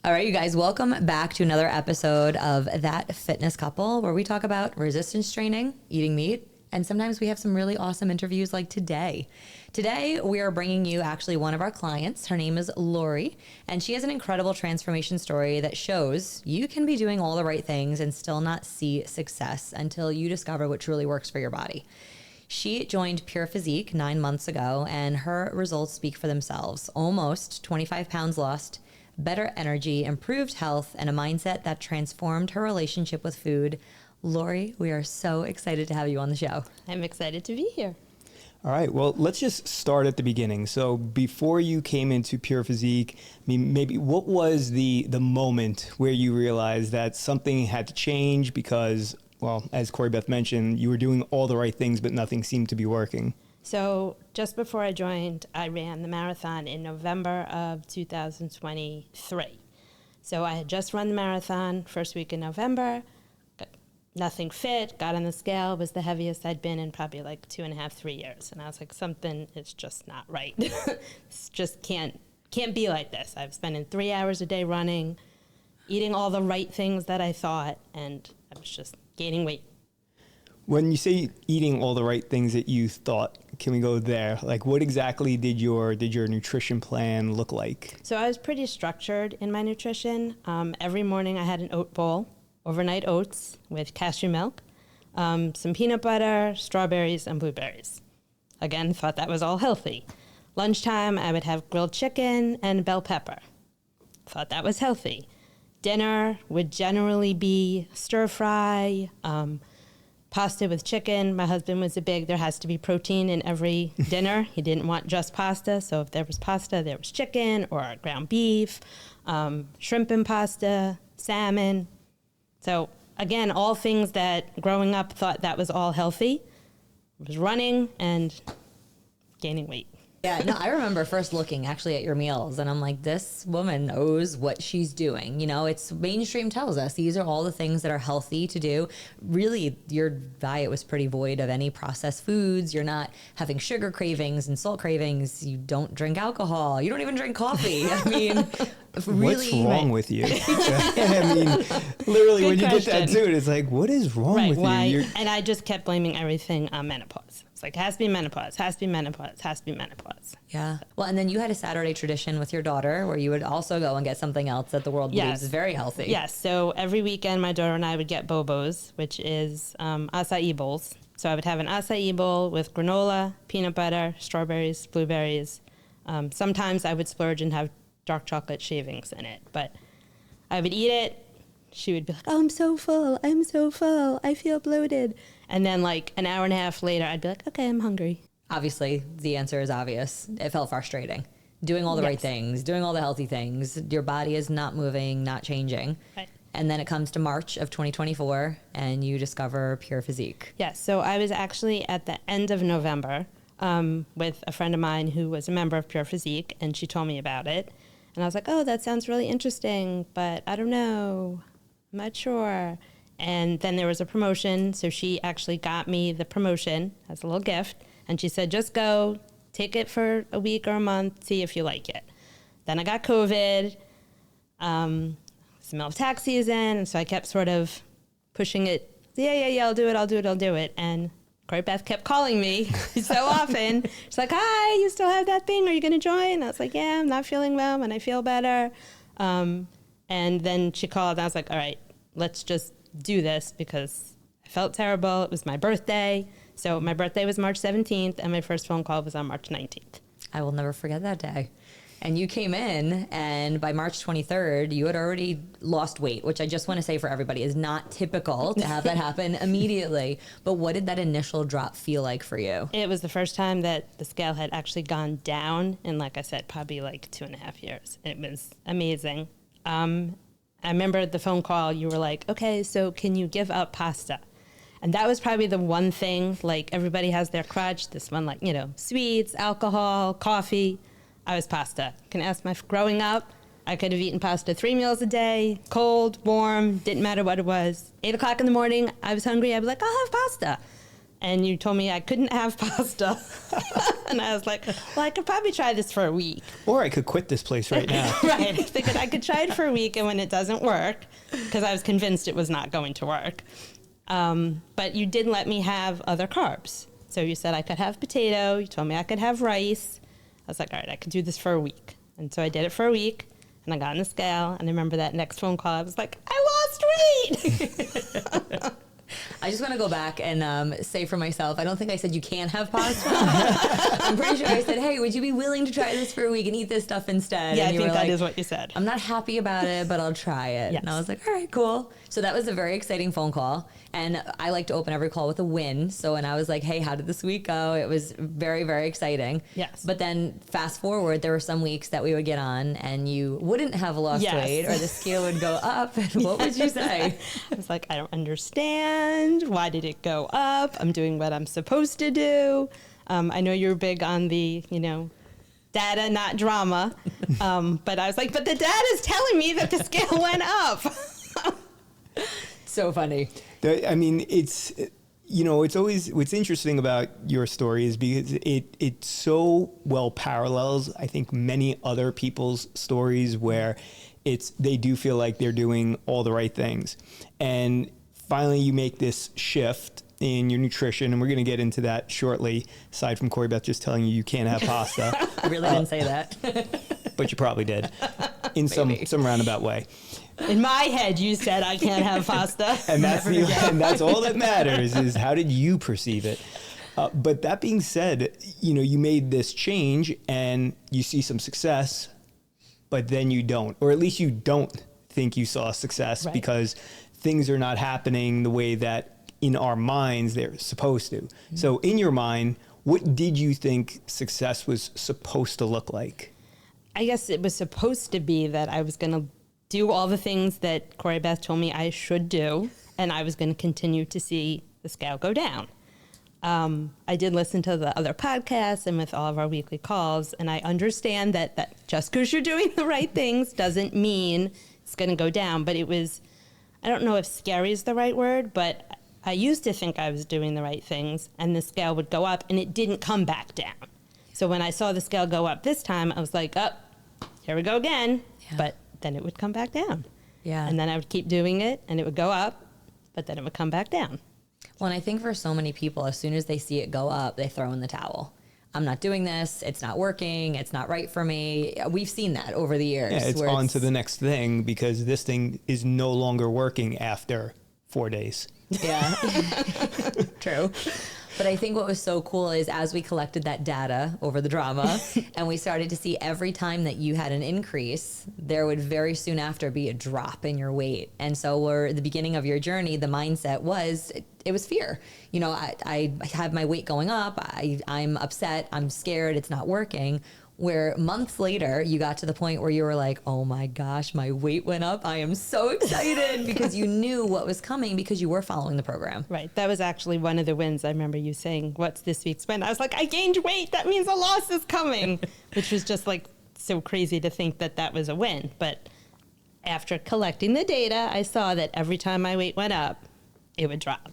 All right, you guys, welcome back to another episode of That Fitness Couple, where we talk about resistance training, eating meat, and sometimes we have some really awesome interviews like today. Today, we are bringing you actually one of our clients. Her name is Lori, and she has an incredible transformation story that shows you can be doing all the right things and still not see success until you discover what truly works for your body. She joined Pure Physique 9 months ago, and her results speak for themselves. Almost 25 pounds lost, better energy, improved health, and a mindset that transformed her relationship with food. Lori, we are so excited to have you on the show. I'm excited to be here. All right, well, let's just start at the beginning. So before you came into Pure Physique, I mean, maybe what was the moment where you realized that something had to change because, well, as Corey Beth mentioned, you were doing all the right things, but nothing seemed to be working? So just before I joined, I ran the marathon in November of 2023. So I had just run the marathon first week in November, nothing fit, got on the scale, was the heaviest I'd been in probably like 2.5, 3 years. And I was like, something is just not right. It's just can't be like this. I was spending 3 hours a day running, eating all the right things that I thought, and I was just gaining weight. When you say eating all the right things that you thought, can we go there? Like, what exactly did your nutrition plan look like? So I was pretty structured in my nutrition. Every morning I had an oat bowl, overnight oats with cashew milk, some peanut butter, strawberries, and blueberries. Again, thought that was all healthy. Lunchtime, I would have grilled chicken and bell pepper. Thought that was healthy. Dinner would generally be stir fry, pasta with chicken. My husband was there has to be protein in every dinner. He didn't want just pasta, so if there was pasta, there was chicken or ground beef, shrimp and pasta, salmon. So again, all things that growing up thought that was all healthy. I was running and gaining weight. Yeah, no, I remember first looking actually at your meals and I'm like, this woman knows what she's doing. You know, it's mainstream tells us these are all the things that are healthy to do. Really, your diet was pretty void of any processed foods. You're not having sugar cravings and salt cravings. You don't drink alcohol. You don't even drink coffee. I mean, really. What's wrong with you? I mean, literally, Good when you question. get that to it, it's like, what is wrong with you? And I just kept blaming everything on menopause. It's like, has to be menopause, has to be menopause, has to be menopause. Yeah. Well, and then you had a Saturday tradition with your daughter where you would also go and get something else that the world believes is very healthy. Yes. So every weekend, my daughter and I would get bobos, which is acai bowls. So I would have an acai bowl with granola, peanut butter, strawberries, blueberries. Sometimes I would splurge and have dark chocolate shavings in it. But I would eat it. She would be like, oh, I'm so full. I feel bloated. And then like an hour and a half later, I'd be like, okay, I'm hungry. Obviously, the answer is obvious. It felt frustrating. Doing all the right things, doing all the healthy things. Your body is not moving, not changing. Right. And then it comes to March of 2024 and you discover Pure Physique. Yes. So I was actually at the end of November with a friend of mine who was a member of Pure Physique, and she told me about it. And I was like, oh, that sounds really interesting, but I don't know. I'm not sure. And then there was a promotion. So she actually got me the promotion as a little gift. And she said, just go, take it for a week or a month, see if you like it. Then I got COVID. It's the middle of tax season. And so I kept sort of pushing it. Yeah, I'll do it. And Corey Beth kept calling me so often. She's like, hi, you still have that thing? Are you going to join? I was like, yeah, I'm not feeling well and I feel better. And then she called and I was like, all right, let's just do this because I felt terrible. It was my birthday. So my birthday was March 17th and my first phone call was on March 19th. I will never forget that day. And you came in and by March 23rd, you had already lost weight, which I just want to say for everybody is not typical to have that happen immediately. But what did that initial drop feel like for you? It was the first time that the scale had actually gone down in, like I said, probably like 2.5 years. It was amazing. I remember the phone call, you were like, okay, so can you give up pasta? And that was probably the one thing, like everybody has their crutch, this one like, sweets, alcohol, coffee. I was pasta. Can ask growing up, I could have eaten pasta 3 meals a day, cold, warm, didn't matter what it was. 8 o'clock in the morning, I was hungry, I'd be like, I'll have pasta. and you told me I couldn't have pasta. And I was like, well, I could probably try this for a week. Or I could quit this place right now. Right. I figured I could try it for a week, and when it doesn't work, because I was convinced it was not going to work. But you did let me have other carbs. So you said I could have potato. You told me I could have rice. I was like, all right, I could do this for a week. And so I did it for a week, and I got on the scale. And I remember that next phone call, I was like, I lost weight. I just want to go back and say for myself, I don't think I said you can't have pasta. I'm pretty sure I said, hey, would you be willing to try this for a week and eat this stuff instead? Yeah, and I you think were that like, is what you said. I'm not happy about it, but I'll try it. Yes. And I was like, all right, cool. So that was a very exciting phone call. And I like to open every call with a win. So when I was like, hey, how did this week go? It was very, very exciting. Yes. But then fast forward, there were some weeks that we would get on and you wouldn't have lost Yes. weight or the scale would go up. And what would you say? I was like, I don't understand. Why did it go up? I'm doing what I'm supposed to do. I know you're big on the, data, not drama. But I was like, but the data's telling me that the scale went up. So funny. I mean, it's always what's interesting about your story is because it so well parallels, I think, many other people's stories where they do feel like they're doing all the right things. And finally you make this shift in your nutrition, and we're going to get into that shortly, aside from Corey Beth just telling you can't have pasta. I really didn't say that. But you probably did in some roundabout way. In my head, you said I can't have pasta. And that's all that matters is how did you perceive it? But that being said, you made this change and you see some success, but then you don't, or at least you don't think you saw success Right. because things are not happening the way that in our minds they're supposed to. Mm-hmm. So in your mind, what did you think success was supposed to look like? I guess it was supposed to be that I was going to do all the things that Corey Beth told me I should do, and I was going to continue to see the scale go down. I did listen to the other podcasts and with all of our weekly calls, and I understand that just because you're doing the right things doesn't mean it's going to go down. But it was, I don't know if scary is the right word, but I used to think I was doing the right things, and the scale would go up, and it didn't come back down. So when I saw the scale go up this time, I was like, oh, here we go again. Yeah. But then it would come back down. Yeah. And then I would keep doing it, and it would go up, but then it would come back down. Well, and I think for so many people, as soon as they see it go up, they throw in the towel. I'm not doing this. It's not working. It's not right for me. We've seen that over the years. Yeah, it's on to the next thing because this thing is no longer working after 4 days. Yeah, true. But I think what was so cool is as we collected that data over the drama and we started to see every time that you had an increase, there would very soon after be a drop in your weight. And so at the beginning of your journey, the mindset was, it was fear. I have my weight going up. I'm upset. I'm scared. It's not working. Where months later, you got to the point where you were like, oh my gosh, my weight went up. I am so excited because you knew what was coming because you were following the program. Right. That was actually one of the wins. I remember you saying, what's this week's win? I was like, I gained weight. That means a loss is coming, which was just like so crazy to think that was a win. But after collecting the data, I saw that every time my weight went up, it would drop.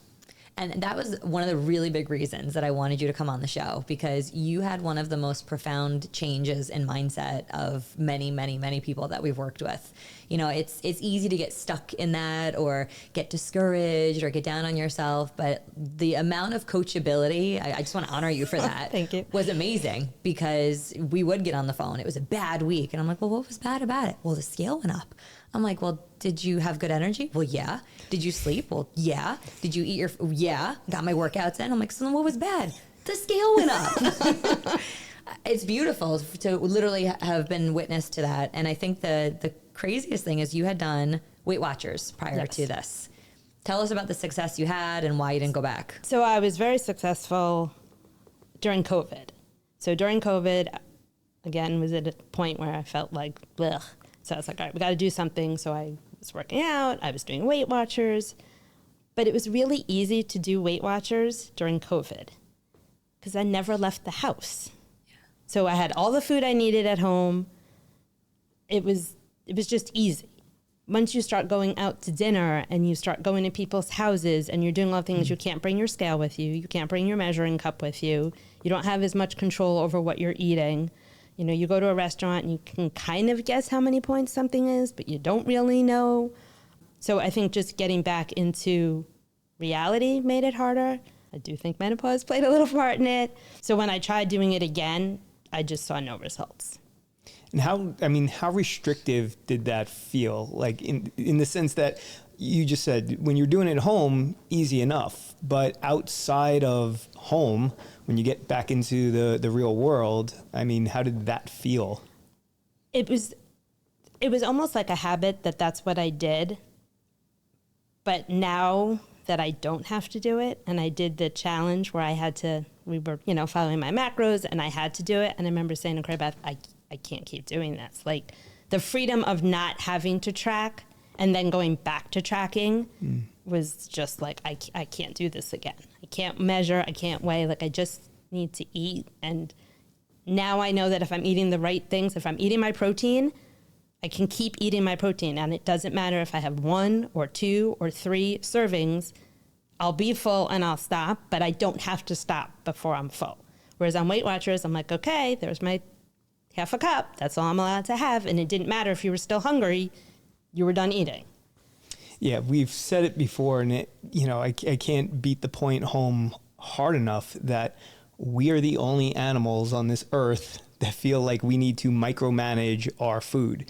And that was one of the really big reasons that I wanted you to come on the show, because you had one of the most profound changes in mindset of many, many, many people that we've worked with. It's easy to get stuck in that or get discouraged or get down on yourself. But the amount of coachability, I just want to honor you for that. Thank you. Was amazing because we would get on the phone. It was a bad week. And I'm like, well, what was bad about it? Well, the scale went up. I'm like, well, did you have good energy? Well, yeah. Did you sleep? Well, yeah. Did you eat yeah. Got my workouts in. I'm like, so then what was bad? The scale went up. It's beautiful to literally have been witness to that. And I think the craziest thing is you had done Weight Watchers prior to this. Tell us about the success you had and why you didn't go back. So I was very successful during COVID. So during COVID, again, was at a point where I felt like, blech. So I was like, all right, we got to do something. So I was working out. I was doing Weight Watchers. But it was really easy to do Weight Watchers during COVID because I never left the house. Yeah. So I had all the food I needed at home. It was just easy. once you start going out to dinner and you start going to people's houses and you're doing all the things, you can't bring your scale with you. You can't bring your measuring cup with you. You don't have as much control over what you're eating. You know, you go to a restaurant and you can kind of guess how many points something is, but you don't really know. So I think just getting back into reality made it harder. I do think menopause played a little part in it. So when I tried doing it again, I just saw no results. And how restrictive did that feel? Like in the sense that you just said, when you're doing it at home, easy enough. But outside of home, when you get back into the real world, I mean, how did that feel? It was almost like a habit that's what I did. But now that I don't have to do it, and I did the challenge where we were, following my macros, and I had to do it. And I remember saying to Craig, Beth, I can't keep doing this. Like the freedom of not having to track and then going back to tracking was just like, I can't do this again. I can't measure, I can't weigh, like I just need to eat. And now I know that if I'm eating the right things, if I'm eating my protein, I can keep eating my protein. And it doesn't matter if I have 1 or 2 or 3 servings, I'll be full and I'll stop, but I don't have to stop before I'm full. Whereas on Weight Watchers, I'm like, okay, there's my half a cup. That's all I'm allowed to have. And it didn't matter if you were still hungry, you were done eating. Yeah, we've said it before, and I can't beat the point home hard enough that we are the only animals on this earth that feel like we need to micromanage our food.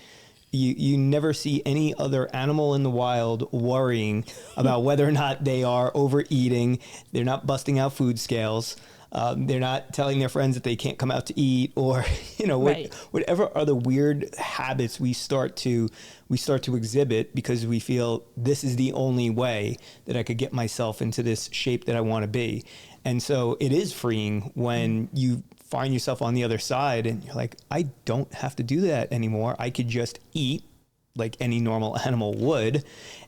You never see any other animal in the wild worrying about whether or not they are overeating. They're not busting out food scales. They're not telling their friends that they can't come out to eat, or Right. whatever other weird habits we start to exhibit because we feel this is the only way that I could get myself into this shape that I want to be. And so it is freeing when you find yourself on the other side and you're like, I don't have to do that anymore. I could just eat like any normal animal would.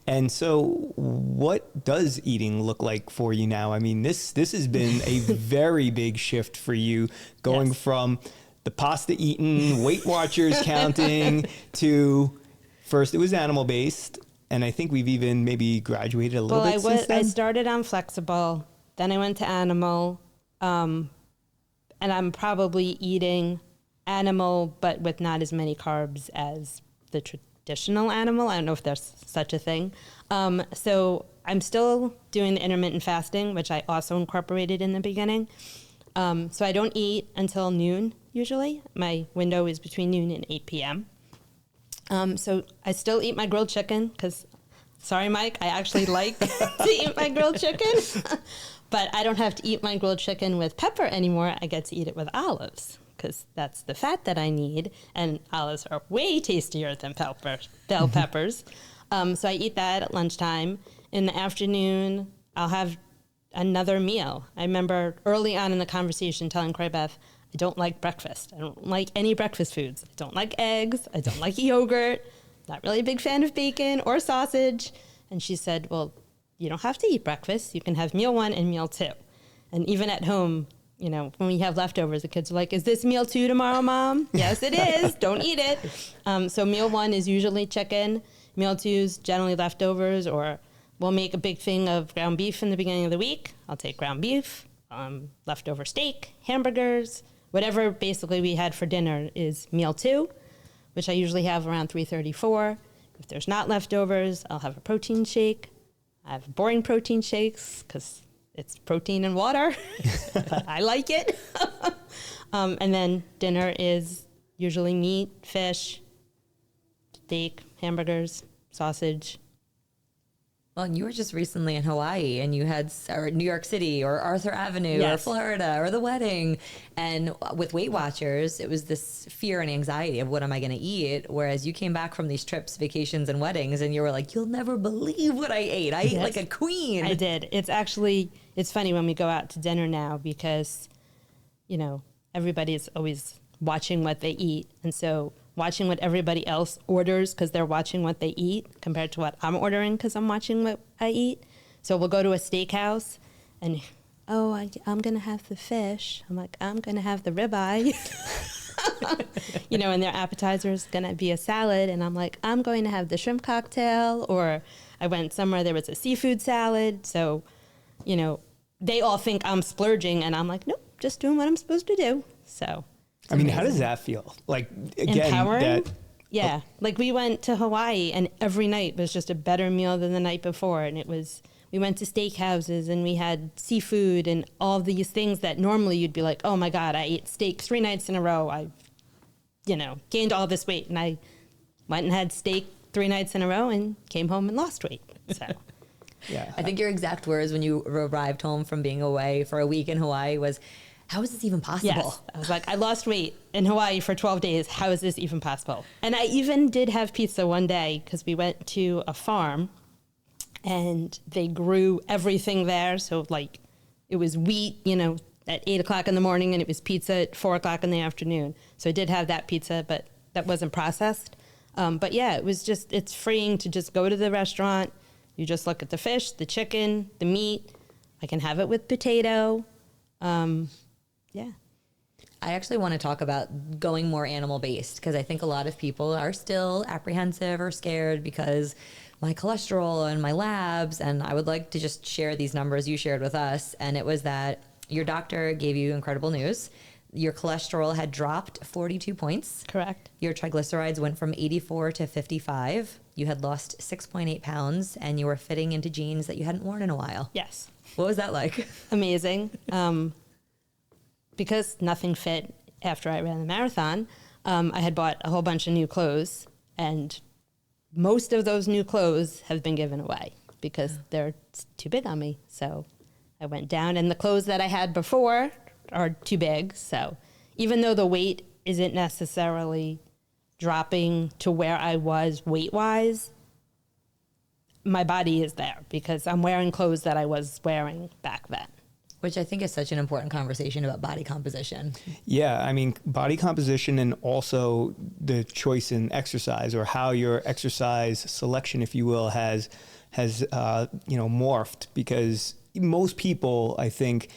And so what does eating look like for you now? I mean, this has been a very big shift for you, going Yes. from the pasta eating, Weight Watchers counting, to first it was animal based. And I think we've even maybe graduated a little bit since then. I started on flexible, then I went to animal, and I'm probably eating animal, but with not as many carbs as the traditional animal. I don't know if there's such a thing. So I'm still doing the intermittent fasting, which I also incorporated in the beginning. So I don't eat until noon, usually. My window is between noon and 8 p.m. So I still eat my grilled chicken because, sorry, Mike, I actually like to eat my grilled chicken. But I don't have to eat my grilled chicken with pepper anymore. I get to eat it with olives because that's the fat that I need. And olives are way tastier than bell peppers. So I eat that at lunchtime. In the afternoon, I'll have another meal. I remember early on in the conversation telling Cray Beth, I don't like breakfast. I don't like any breakfast foods. I don't like eggs. I don't like yogurt. Not really a big fan of bacon or sausage. And she said, well, you don't have to eat breakfast. You can have meal 1 and meal 2. And even at home, when we have leftovers, the kids are like, is this meal 2 tomorrow, Mom? Yes, it is. Don't eat it. So meal 1 is usually chicken. Meal 2 is generally leftovers, or we'll make a big thing of ground beef in the beginning of the week. I'll take ground beef, leftover steak, hamburgers, whatever basically we had for dinner is meal 2, which I usually have around 3:34. If there's not leftovers, I'll have a protein shake. I have boring protein shakes because it's protein and water. I like it. And then dinner is usually meat, fish, steak, hamburgers, sausage. Well, and you were just recently in Hawaii, and you had or New York City or Arthur Avenue or Yes. Florida or the wedding. And with Weight Watchers, it was this fear and anxiety of what am I going to eat? Whereas you came back from these trips, vacations, and weddings, and you were like, you'll never believe what I ate. I ate Yes. like a queen. I did. It's funny when we go out to dinner now because, everybody's always watching what they eat. And so watching what everybody else orders because they're watching what they eat compared to what I'm ordering because I'm watching what I eat. So we'll go to a steakhouse and, I'm going to have the fish. I'm like, I'm going to have the ribeye. And their appetizer is going to be a salad. And I'm like, I'm going to have the shrimp cocktail. Or I went somewhere, there was a seafood salad. So, they all think I'm splurging. And I'm like, nope, just doing what I'm supposed to do. So. I mean, how does that feel? Like, again, empowering? Yeah. Like we went to Hawaii and every night was just a better meal than the night before. And we went to steakhouses and we had seafood and all these things that normally you'd be like, oh my God, I ate steak 3 nights in a row. I, gained all this weight. And I went and had steak 3 nights in a row and came home and lost weight. So. Yeah. I think your exact words when you arrived home from being away for a week in Hawaii was, how is this even possible? Yes. I was like, I lost weight in Hawaii for 12 days. How is this even possible? And I even did have pizza one day because we went to a farm and they grew everything there. So like it was wheat, at 8 o'clock in the morning and it was pizza at 4 o'clock in the afternoon. So I did have that pizza, but that wasn't processed. But yeah, it's freeing to just go to the restaurant. You just look at the fish, the chicken, the meat. I can have it with potato. Yeah. I actually want to talk about going more animal-based because I think a lot of people are still apprehensive or scared because my cholesterol and my labs, and I would like to just share these numbers you shared with us. And it was that your doctor gave you incredible news. Your cholesterol had dropped 42 points. Correct. Your triglycerides went from 84 to 55. You had lost 6.8 pounds and you were fitting into jeans that you hadn't worn in a while. Yes. What was that like? Amazing. Because nothing fit after I ran the marathon, I had bought a whole bunch of new clothes, and most of those new clothes have been given away because they're too big on me. So I went down, and the clothes that I had before are too big. So even though the weight isn't necessarily dropping to where I was weight-wise, my body is there because I'm wearing clothes that I was wearing back then. Which I think is such an important conversation about body composition. Yeah, I mean, body composition and also the choice in exercise or how your exercise selection, if you will, has morphed because most people, I think,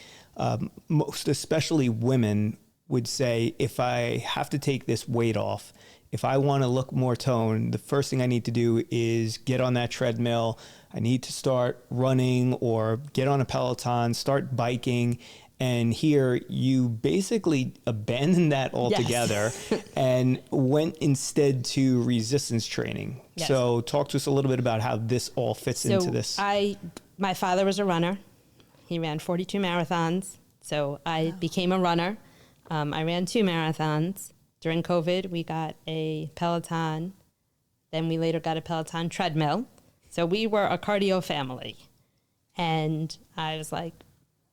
most especially women would say, if I have to take this weight off, if I want to look more toned, the first thing I need to do is get on that treadmill. I need to start running or get on a Peloton, start biking. And here you basically abandoned that altogether and went instead to resistance training. Yes. So talk to us a little bit about how this all fits into this. My father was a runner. He ran 42 marathons. So I became a runner. I ran 2 marathons. During COVID, we got a Peloton. Then we later got a Peloton treadmill. So we were a cardio family. And I was like,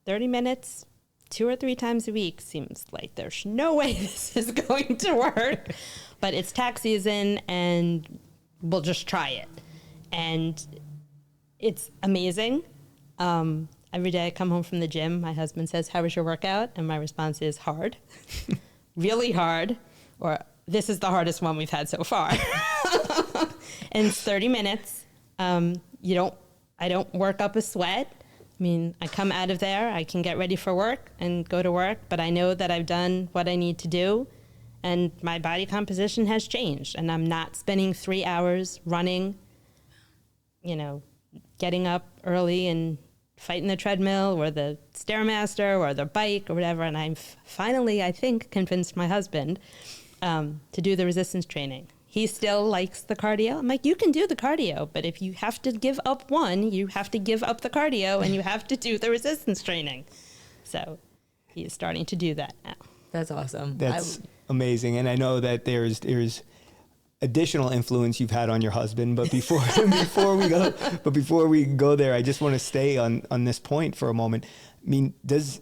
30 minutes, 2 or 3 times a week seems like there's no way this is going to work. But it's tax season and we'll just try it. And it's amazing. Every day I come home from the gym, my husband says, how was your workout? And my response is hard, really hard. Or this is the hardest one we've had so far. And it's 30 minutes. I don't work up a sweat. I mean, I come out of there, I can get ready for work and go to work, but I know that I've done what I need to do and my body composition has changed and I'm not spending 3 hours running, getting up early and fighting the treadmill or the Stairmaster or the bike or whatever. And I've finally, I think, convinced my husband to do the resistance training. He still likes the cardio. I'm like, you can do the cardio, but if you have to give up one, you have to give up the cardio and you have to do the resistance training. So he's starting to do that now. That's awesome. That's amazing. And I know that there's additional influence you've had on your husband, but before we go there, I just want to stay on this point for a moment. I mean, does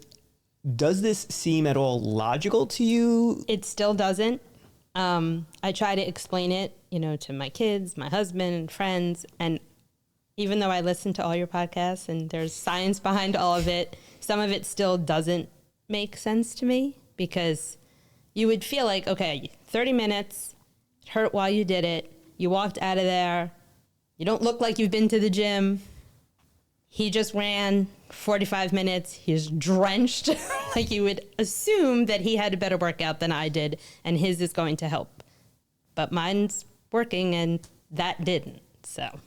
this seem at all logical to you? It still doesn't. I try to explain it, to my kids, my husband and friends. And even though I listen to all your podcasts and there's science behind all of it, some of it still doesn't make sense to me because you would feel like, okay, 30 minutes, it hurt while you did it. You walked out of there. You don't look like you've been to the gym. He just ran 45 minutes. He's drenched. Like you would assume that he had a better workout than I did, and his is going to help. But mine's working, and that didn't. So.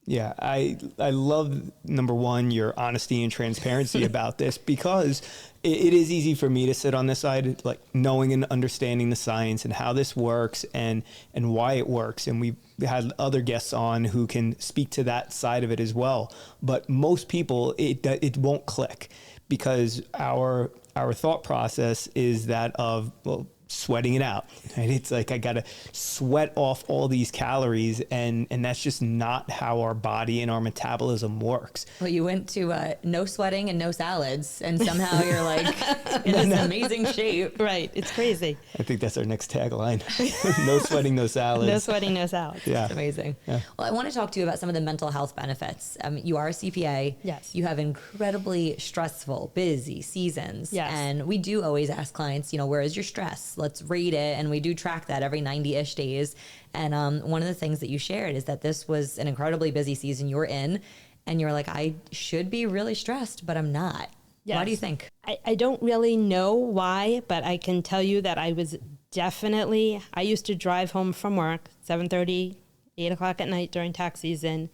Yeah, I love, number one, your honesty and transparency about this, because it is easy for me to sit on this side, like knowing and understanding the science and how this works and why it works. And we've had other guests on who can speak to that side of it as well. But most people, it won't click, because our thought process is that of, well, sweating it out, right? It's like, I got to sweat off all these calories, and that's just not how our body and our metabolism works. Well, you went to no sweating and no salads, and somehow you're like in this amazing shape. Right. It's crazy. I think that's our next tagline. No sweating, no salads. No sweating, no salads. Yeah. It's amazing. Yeah. Well, I want to talk to you about some of the mental health benefits. You are a CPA. Yes. You have incredibly stressful, busy seasons. Yes. And we do always ask clients, where is your stress? Let's rate it. And we do track that every 90-ish days. And one of the things that you shared is that this was an incredibly busy season you were in. And you're like, I should be really stressed, but I'm not. Yes. Why do you think? I don't really know why, but I can tell you that I used to drive home from work, 7:30, 8 o'clock at night during tax season.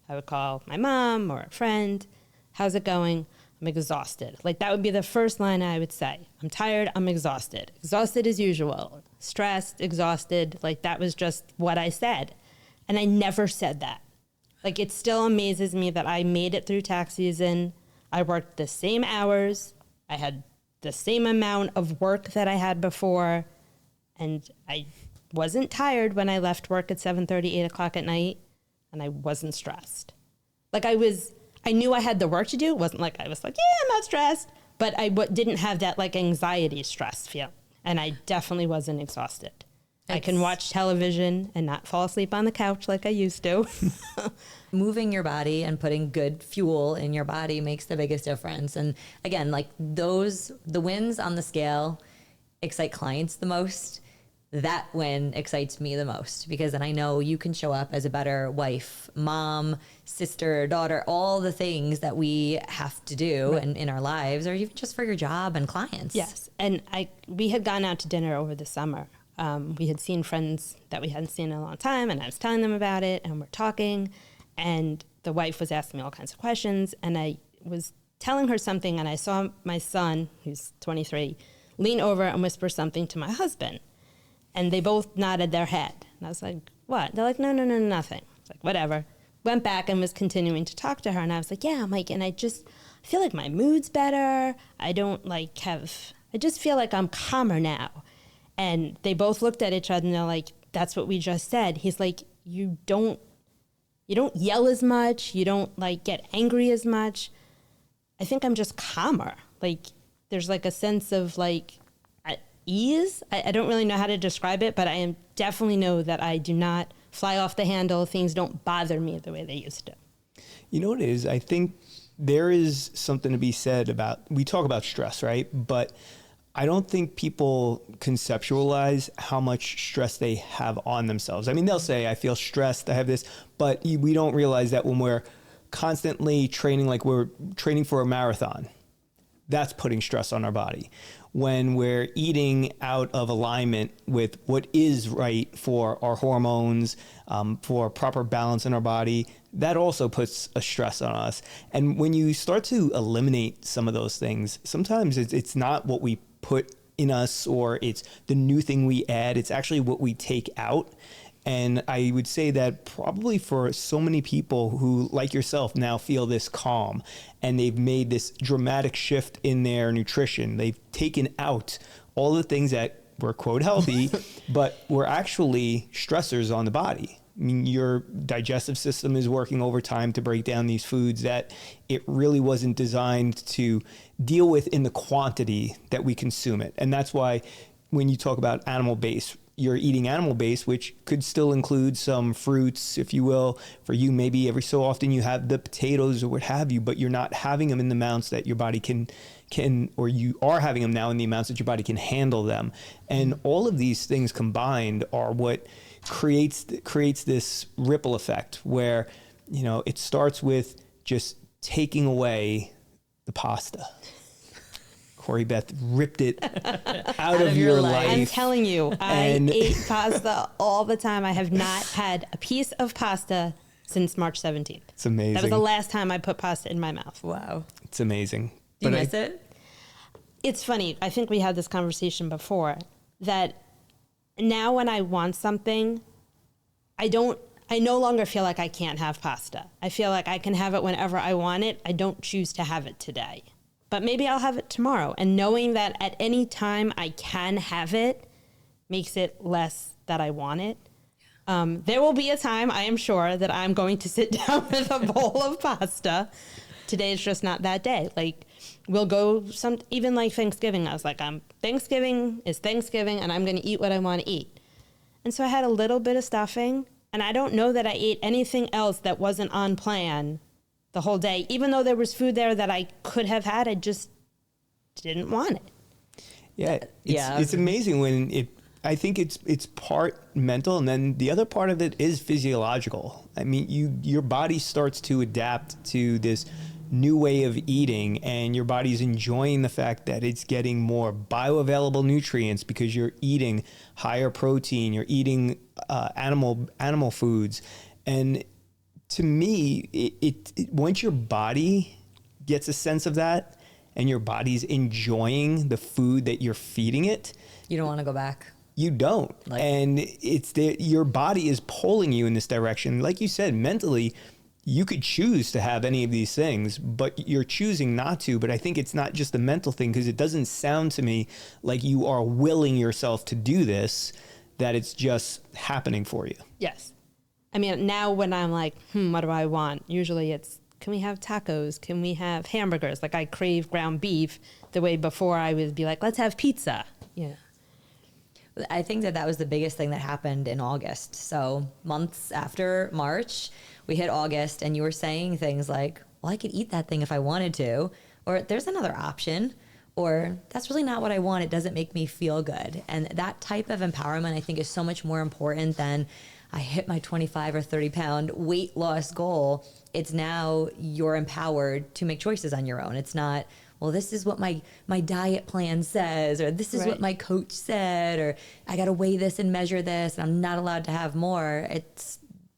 I would call my mom or a friend. How's it going? I'm exhausted. Like that would be the first line I would say. I'm tired. I'm exhausted. Exhausted as usual. Stressed, exhausted. Like that was just what I said. And I never said that. Like it still amazes me that I made it through tax season. I worked the same hours. I had the same amount of work that I had before. And I wasn't tired when I left work at 7:30, 8 o'clock at night. And I wasn't stressed. Like I knew I had the work to do. It wasn't like I was like, yeah, I'm not stressed. But I didn't have that like anxiety stress feel. And I definitely wasn't exhausted. I can watch television and not fall asleep on the couch like I used to. Moving your body and putting good fuel in your body makes the biggest difference. And again, like the wins on the scale excite clients the most. That win excites me the most, because then I know you can show up as a better wife, mom, sister, daughter, all the things that we have to do in our lives, or even just for your job and clients. Yes. And we had gone out to dinner over the summer. We had seen friends that we hadn't seen in a long time, and I was telling them about it, and we're talking, and the wife was asking me all kinds of questions, and I was telling her something, and I saw my son, who's 23, lean over and whisper something to my husband. And they both nodded their head. And I was like, what? They're like, no, nothing. I was like, whatever. Went back and was continuing to talk to her. And I was like, yeah, Mike. And I feel like my mood's better. I just feel like I'm calmer now. And they both looked at each other and they're like, that's what we just said. He's like, you don't yell as much. You don't like get angry as much. I think I'm just calmer. Like there's like a sense of like, ease. I don't really know how to describe it, but I definitely know that I do not fly off the handle. Things don't bother me the way they used to. You know what it is? I think there is something to be said about, we talk about stress, right? But I don't think people conceptualize how much stress they have on themselves. I mean, they'll say, I feel stressed, I have this, but we don't realize that when we're constantly training, like we're training for a marathon, that's putting stress on our body. When we're eating out of alignment with what is right for our hormones, for proper balance in our body, that also puts a stress on us. And when you start to eliminate some of those things, sometimes it's not what we put in us or it's the new thing we add, it's actually what we take out. And I would say that probably for so many people who, like yourself, now feel this calm and they've made this dramatic shift in their nutrition, they've taken out all the things that were, quote, healthy, but were actually stressors on the body. I mean, your digestive system is working overtime to break down these foods that it really wasn't designed to deal with in the quantity that we consume it. And that's why when you talk about animal-based, you're eating animal-based, which could still include some fruits, if you will. For you, maybe every so often you have the potatoes or what have you, but you're not having them in the amounts that your body can, or you are having them now in the amounts that your body can handle them. And all of these things combined are what creates this ripple effect where, it starts with just taking away the pasta. Corey Beth ripped it out of your life. I'm telling you, I ate pasta all the time. I have not had a piece of pasta since March 17th. It's amazing. That was the last time I put pasta in my mouth. Wow. It's amazing. Do you miss it? It's funny. I think we had this conversation before that now when I want something, I no longer feel like I can't have pasta. I feel like I can have it whenever I want it. I don't choose to have it today. But maybe I'll have it tomorrow. And knowing that at any time I can have it makes it less that I want it. There will be a time, I am sure, that I'm going to sit down with a bowl of pasta. Today is just not that day. Like, we'll go even like Thanksgiving. I was like, Thanksgiving is Thanksgiving, and I'm going to eat what I want to eat. And so I had a little bit of stuffing, and I don't know that I ate anything else that wasn't on plan the whole day. Even though there was food there that I could have had, I just didn't want it. Yeah, it's amazing when I think it's part mental, and then the other part of it is physiological. I mean, your body starts to adapt to this new way of eating, and your body's enjoying the fact that it's getting more bioavailable nutrients because you're eating higher protein, you're eating animal foods. And to me, it once your body gets a sense of that and your body's enjoying the food that you're feeding it, you don't want to go back. You don't. And your body is pulling you in this direction. Like you said, mentally, you could choose to have any of these things, but you're choosing not to. But I think it's not just a mental thing, because it doesn't sound to me like you are willing yourself to do this, that it's just happening for you. Yes. I mean, now when I'm like, what do I want? Usually it's, can we have tacos? Can we have hamburgers? Like, I crave ground beef the way before I would be like, let's have pizza. Yeah. I think that was the biggest thing that happened in August. So months after March, we hit August, and you were saying things like, well, I could eat that thing if I wanted to, or there's another option, or that's really not what I want. It doesn't make me feel good. And that type of empowerment, I think, is so much more important than I hit my 25 or 30 pound weight loss goal. It's now you're empowered to make choices on your own. It's not, well, this is what my diet plan says, or this is what my coach said, or I got to weigh this and measure this, and I'm not allowed to have more.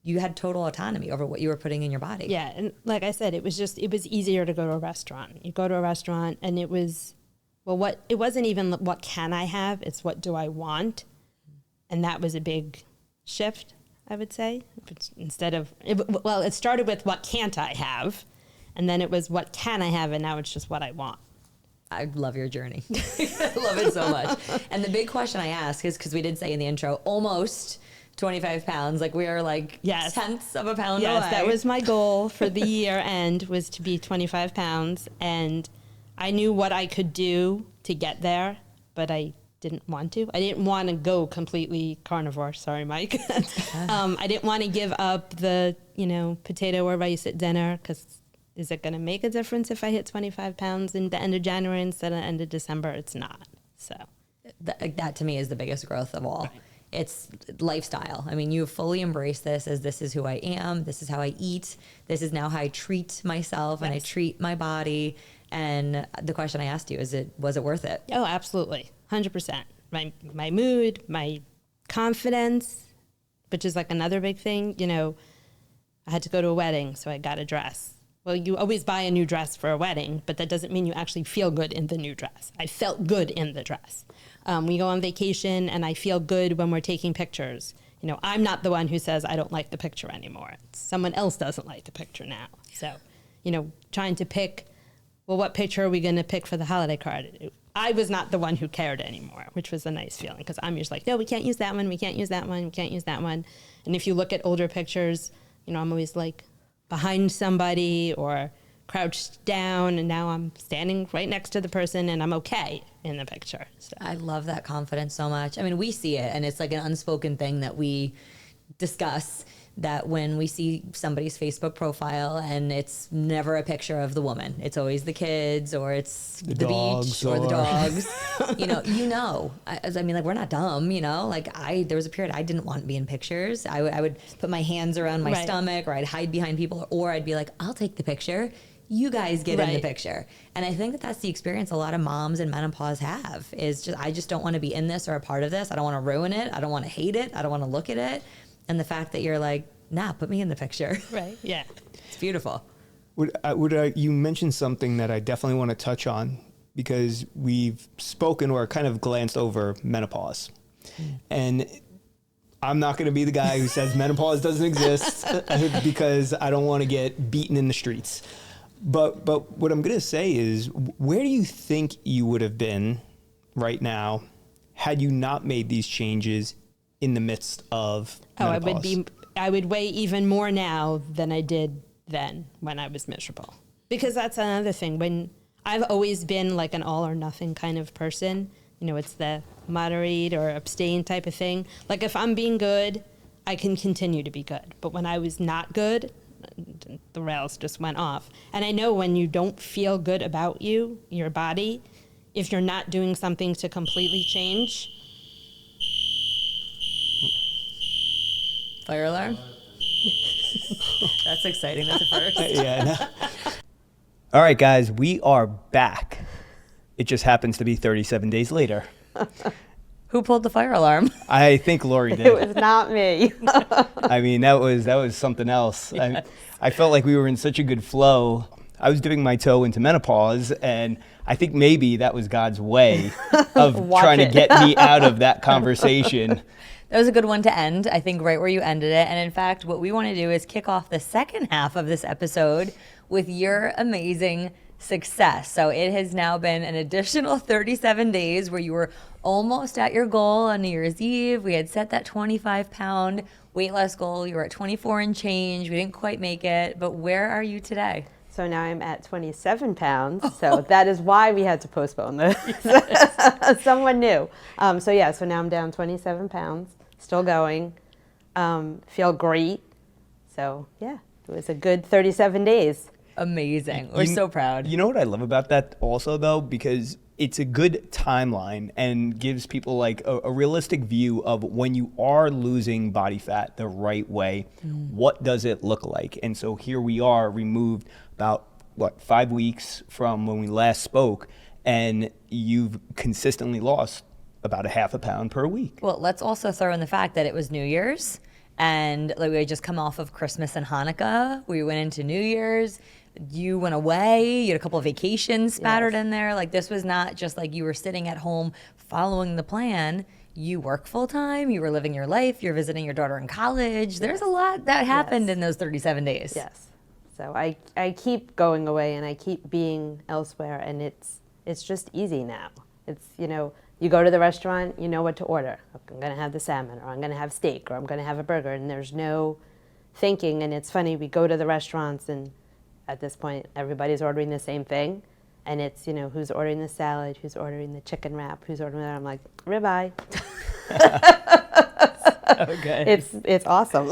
You had total autonomy over what you were putting in your body. Yeah. And like I said, it was easier to go to a restaurant. You go to a restaurant and it wasn't even what can I have? It's what do I want? And that was a big shift, I would say. It started with what can't I have? And then it was what can I have? And now it's just what I want. I love your journey. I love it so much. And the big question I ask is, because we did say in the intro, almost 25 pounds. Like, we are like tenths of a pound away. Yes, that was my goal for the year end, was to be 25 pounds. And I knew what I could do to get there, but I didn't want to. I didn't want to go completely carnivore. Sorry, Mike. I didn't want to give up the, potato or rice at dinner, because is it going to make a difference if I hit 25 pounds in the end of January instead of the end of December? It's not. So that to me is the biggest growth of all. Right. It's lifestyle. I mean, you fully embrace this as this is who I am. This is how I eat. This is now how I treat myself and I treat my body. And the question I asked you, was it worth it? Oh, absolutely. 100%. My mood, my confidence, which is like another big thing. I had to go to a wedding, so I got a dress. Well, you always buy a new dress for a wedding, but that doesn't mean you actually feel good in the new dress. I felt good in the dress. We go on vacation, and I feel good when we're taking pictures. I'm not the one who says I don't like the picture anymore. Someone else doesn't like the picture now. So, trying to pick, well, what picture are we going to pick for the holiday card? I was not the one who cared anymore, which was a nice feeling, because I'm usually like, no, we can't use that one. We can't use that one. We can't use that one. And if you look at older pictures, I'm always like behind somebody or crouched down, and now I'm standing right next to the person and I'm okay in the picture. So. I love that confidence so much. I mean, we see it, and it's like an unspoken thing that we discuss, that when we see somebody's Facebook profile and it's never a picture of the woman, it's always the kids, or it's the beach or the dogs. I mean, like, we're not dumb, like there was a period I didn't want to be in pictures. I would put my hands around my stomach, or I'd hide behind people, or I'd be like, I'll take the picture. you guys get in the Right. picture. And I think that that's the experience a lot of moms in menopause have, is just, I just don't want to be in this or a part of this. I don't want to ruin it. I don't want to hate it. I don't want to look at it. And the fact that you're like, nah, put me in the picture. Right. Yeah. It's beautiful. You mentioned something that I definitely want to touch on, because we've spoken or kind of glanced over menopause. And I'm not going to be the guy who says menopause doesn't exist because I don't want to get beaten in the streets. But what I'm going to say is, where do you think you would have been right now had you not made these changes in the midst of menopause? I would weigh even more now than I did then when I was miserable. Because that's another thing. When I've always been like an all or nothing kind of person, you know, it's the moderate or abstain type of thing. Like if I'm being good, I can continue to be good. But when I was not good, the rails just went off. And I know when you don't feel good about your body, if you're not doing something to completely change. Fire alarm? That's exciting. That's a first. Yeah. No. All right, guys, we are back. It just happens to be 37 days later. Who pulled the fire alarm? I think Lori did. It was not me. I mean, that was something else. Yes. I felt like we were in such a good flow. I was dipping my toe into menopause, and I think maybe that was God's way of trying to get me out of that conversation. That was a good one to end, I think, right where you ended it. And in fact, what we want to do is kick off the second half of this episode with your amazing success. So it has now been an additional 37 days where you were almost at your goal on New Year's Eve. We had set that 25-pound weight loss goal. You were at 24 and change. We didn't quite make it. But where are you today? So now I'm at 27 pounds. So that is why we had to postpone this. Someone knew. So now I'm down 27 pounds, still going, feel great. So yeah, it was a good 37 days. Amazing. We're so proud. You know what I love about that also, though? Because it's a good timeline and gives people like a realistic view of when you are losing body fat the right way, what does it look like? And so here we are, removed about, 5 weeks from when we last spoke, and you've consistently lost about a half a pound per week. Well, let's also throw in the fact that it was New Year's, and like we had just come off of Christmas and Hanukkah. We went into New Year's. You went away. You had a couple of vacations spattered in there. Like, this was not just like you were sitting at home following the plan. You work full time. You were living your life. You're visiting your daughter in college. There's a lot that happened in those 37 days. Yes. So I keep going away and I keep being elsewhere, and it's just easy now. It's, you go to the restaurant, you know what to order. I'm going to have the salmon, or I'm going to have steak, or I'm going to have a burger, and there's no thinking. And it's funny, we go to the restaurants, and at this point, everybody's ordering the same thing. And it's, who's ordering the salad, who's ordering the chicken wrap, who's ordering that. I'm like, ribeye. Okay. It's awesome.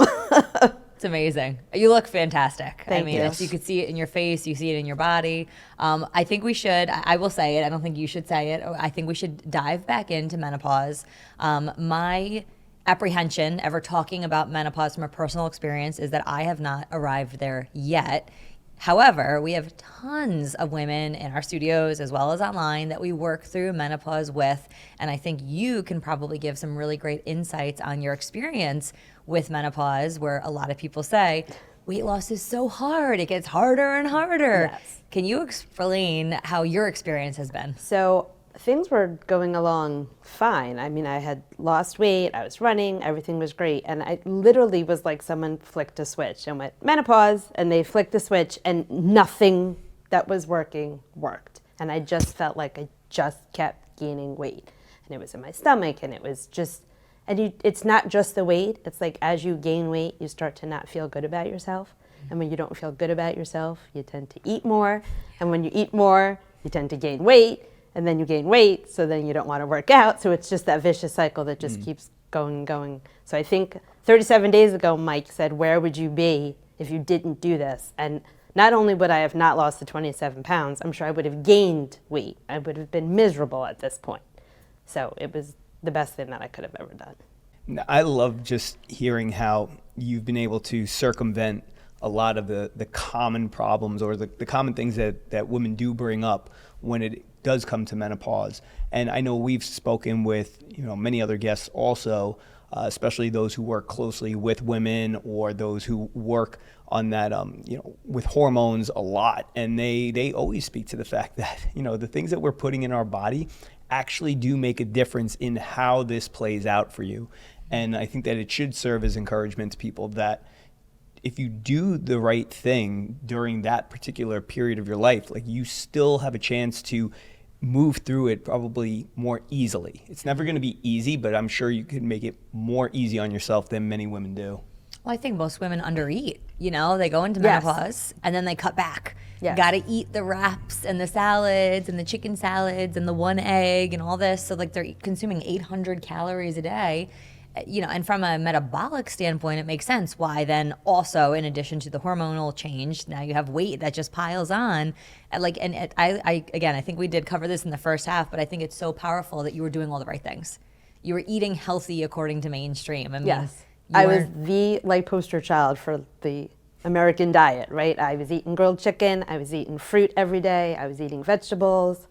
It's amazing. You look fantastic. Thank you. You could see it in your face. You see it in your body. I think we should, I will say it. I don't think you should say it. I think we should dive back into menopause. My apprehension ever talking about menopause from a personal experience is that I have not arrived there yet. However, we have tons of women in our studios as well as online that we work through menopause with, and I think you can probably give some really great insights on your experience with menopause, where a lot of people say, weight loss is so hard, it gets harder and harder. Yes. Can you explain how your experience has been? So things were going along fine. I mean, I had lost weight, I was running, everything was great. And I literally was like someone flicked a switch and went, menopause, and they flicked the switch and nothing that was working worked. And I just felt like I just kept gaining weight. And it was in my stomach, and it was just, it's not just the weight. It's like as you gain weight, you start to not feel good about yourself. And when you don't feel good about yourself, you tend to eat more. And when you eat more, you tend to gain weight. And then you gain weight, so then you don't want to work out. So it's just that vicious cycle that just keeps going and going. So I think 37 days ago, Mike said, where would you be if you didn't do this? And not only would I have not lost the 27 pounds, I'm sure I would have gained weight. I would have been miserable at this point. So it was the best thing that I could have ever done. I love just hearing how you've been able to circumvent a lot of the common problems or the common things that women do bring up when it does come to menopause. And I know we've spoken with, many other guests also, especially those who work closely with women or those who work on that, with hormones a lot. And they always speak to the fact that, the things that we're putting in our body actually do make a difference in how this plays out for you. And I think that it should serve as encouragement to people that if you do the right thing during that particular period of your life, like you still have a chance to move through it probably more easily. It's never going to be easy, but I'm sure you can make it more easy on yourself than many women do. Well, I think most women undereat. They go into Yes. menopause and then they cut back. Yes. Got to eat the wraps and the salads and the chicken salads and the one egg and all this. So like they're consuming 800 calories a day. And from a metabolic standpoint, it makes sense why then also, in addition to the hormonal change, now you have weight that just piles on. I think we did cover this in the first half, but I think it's so powerful that you were doing all the right things. You were eating healthy according to mainstream. I mean, Yes. you I was weren't- the poster child for the American diet, right? I was eating grilled chicken. I was eating fruit every day. I was eating vegetables.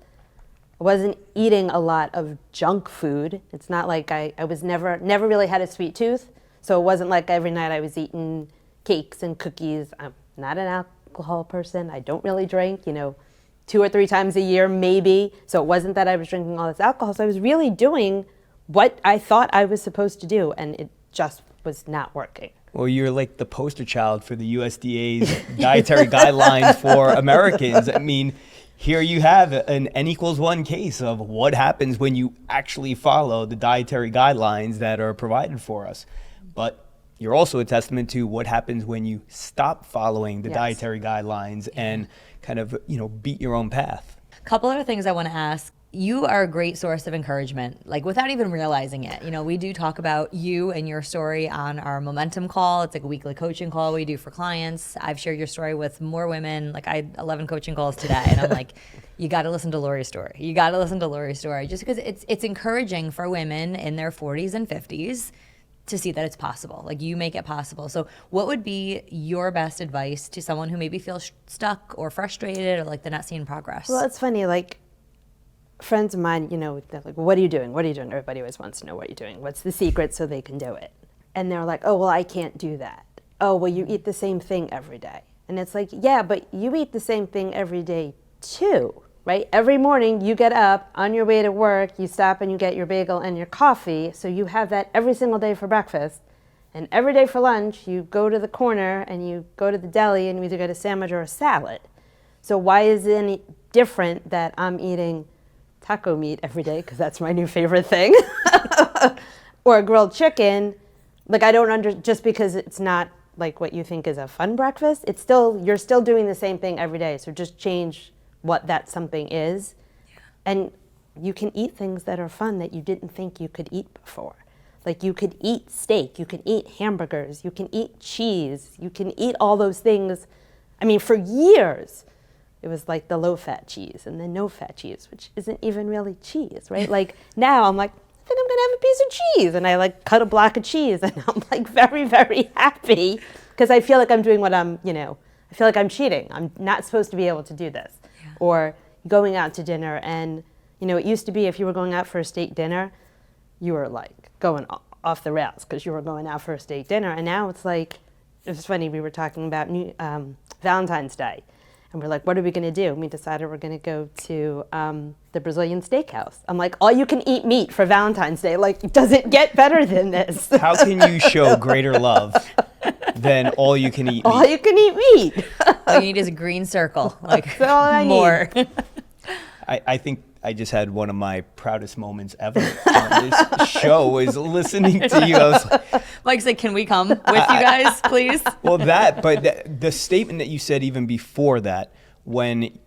I wasn't eating a lot of junk food. It's not like I was never really had a sweet tooth. So it wasn't like every night I was eating cakes and cookies. I'm not an alcohol person. I don't really drink, 2 or 3 times a year maybe. So it wasn't that I was drinking all this alcohol. So I was really doing what I thought I was supposed to do, and it just was not working. Well, you're like the poster child for the USDA's dietary guidelines for Americans. I mean, here you have an N=1 case of what happens when you actually follow the dietary guidelines that are provided for us. But you're also a testament to what happens when you stop following the Yes. dietary guidelines and kind of, beat your own path. Couple other things I want to ask. You are a great source of encouragement, like without even realizing it. We do talk about you and your story on our Momentum call. It's like a weekly coaching call we do for clients. I've shared your story with more women. Like I had 11 coaching calls today, and I'm like, you got to listen to Lori's story. You got to listen to Lori's story, just because it's encouraging for women in their 40s and 50s to see that it's possible. Like you make it possible. So what would be your best advice to someone who maybe feels stuck or frustrated or like they're not seeing progress? Well, it's funny, like friends of mine, they're like, what are you doing? What are you doing? Everybody always wants to know what you're doing. What's the secret so they can do it? And they're like, oh, well, I can't do that. Oh, well, you eat the same thing every day. And it's like, yeah, but you eat the same thing every day too, right? Every morning you get up on your way to work, you stop and you get your bagel and your coffee. So you have that every single day for breakfast. And every day for lunch, you go to the corner and you go to the deli and you either get a sandwich or a salad. So why is it any different that I'm eating taco meat every day, because that's my new favorite thing, or a grilled chicken? Like, I don't just because it's not like what you think is a fun breakfast, you're still doing the same thing every day. So just change what that something is. Yeah. And you can eat things that are fun that you didn't think you could eat before. Like you could eat steak, you can eat hamburgers, you can eat cheese, you can eat all those things. I mean, for years, it was like the low-fat cheese and the no-fat cheese, which isn't even really cheese, right? Like now I'm like, I think I'm gonna have a piece of cheese. And I like cut a block of cheese and I'm like very, very happy because I feel like I'm doing what I feel like I'm cheating. I'm not supposed to be able to do this. Yeah. Or going out to dinner and, it used to be if you were going out for a steak dinner, you were like going off the rails because you were going out for a steak dinner. And now it's like, it was funny, we were talking about Valentine's Day. And we're like, what are we going to do? And we decided we're going to go to the Brazilian steakhouse. I'm like, all you can eat meat for Valentine's Day. Like, does it get better than this? How can you show greater love than all you can eat meat? All you can eat meat. All you need is a green circle. Like That's all I more. need. I think I just had one of my proudest moments ever on this show is listening to you. I was like, Mike's like, can we come with you guys, please? well, but the statement that you said even before that, when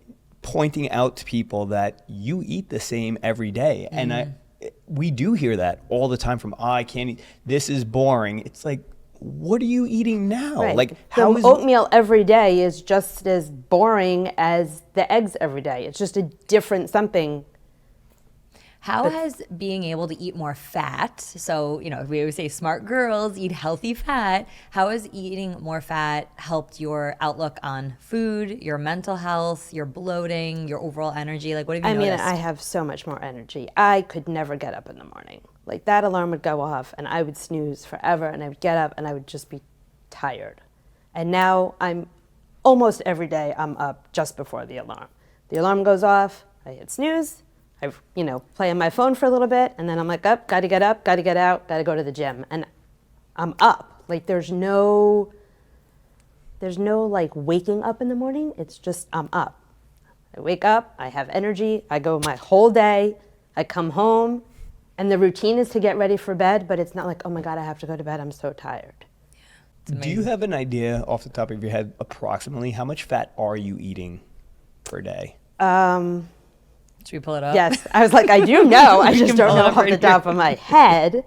pointing out to people that you eat the same every day, and we do hear that all the time from, I can't eat, this is boring. It's like, what are you eating now? Right. Like, how is oatmeal every day is just as boring as the eggs every day. It's just a different something. How has being able to eat more fat, so, we always say smart girls eat healthy fat, how has eating more fat helped your outlook on food, your mental health, your bloating, your overall energy? Like, what have you noticed? I have so much more energy. I could never get up in the morning. Like, that alarm would go off and I would snooze forever, and I would get up and I would just be tired. And now almost every day I'm up just before the alarm. The alarm goes off, I hit snooze, I play on my phone for a little bit, and then I'm like, gotta get up, gotta get out, gotta go to the gym. And I'm up. Like, there's no like waking up in the morning. It's just I'm up. I wake up, I have energy, I go my whole day, I come home, and the routine is to get ready for bed, but it's not like, oh my God, I have to go to bed, I'm so tired. Do you have an idea off the top of your head approximately how much fat are you eating per day? Should we pull it up? Yes, I was like, I do know, I just don't know off the top of my head.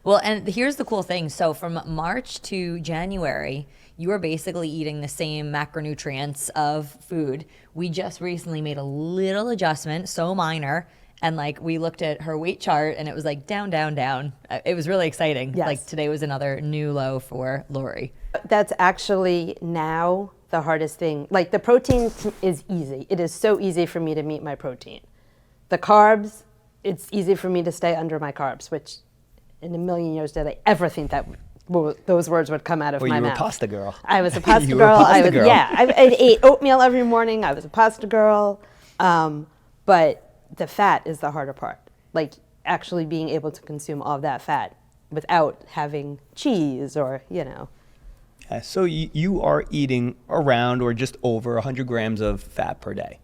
Well, and here's the cool thing. So from March to January, you are basically eating the same macronutrients of food. We just recently made a little adjustment, so minor. And like, we looked at her weight chart and it was like down, down, down. It was really exciting. Yes. Like, today was another new low for Lori. That's actually now the hardest thing. Like, the protein is easy. It is so easy for me to meet my protein. The carbs, it's easy for me to stay under my carbs, which in a million years did I ever think that those words would come out of my mouth. Well, you were a pasta girl. I was a pasta You were girl. a pasta girl. Yeah, I ate oatmeal every morning. I was a pasta girl. But the fat is the harder part. Like, actually being able to consume all of that fat without having cheese or. So you are eating around or just over 100 grams of fat per day.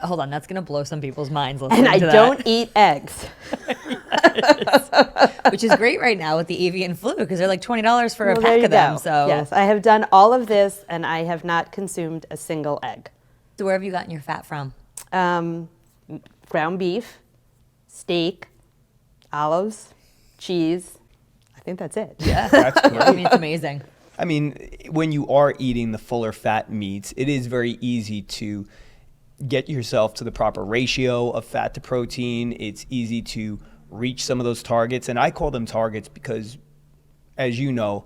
Hold on, that's going to blow some people's minds. And I don't eat eggs. Which is great right now with the avian flu, because they're like $20 for a There pack you of them. go. So Yes, I have done all of this, and I have not consumed a single egg. So where have you gotten your fat from? Ground beef, steak, olives, cheese. I think that's it. Yeah, That's great. I mean, it's amazing. I mean, when you are eating the fuller fat meats, it is very easy to get yourself to the proper ratio of fat to protein. It's easy to reach some of those targets. And I call them targets because, as you know,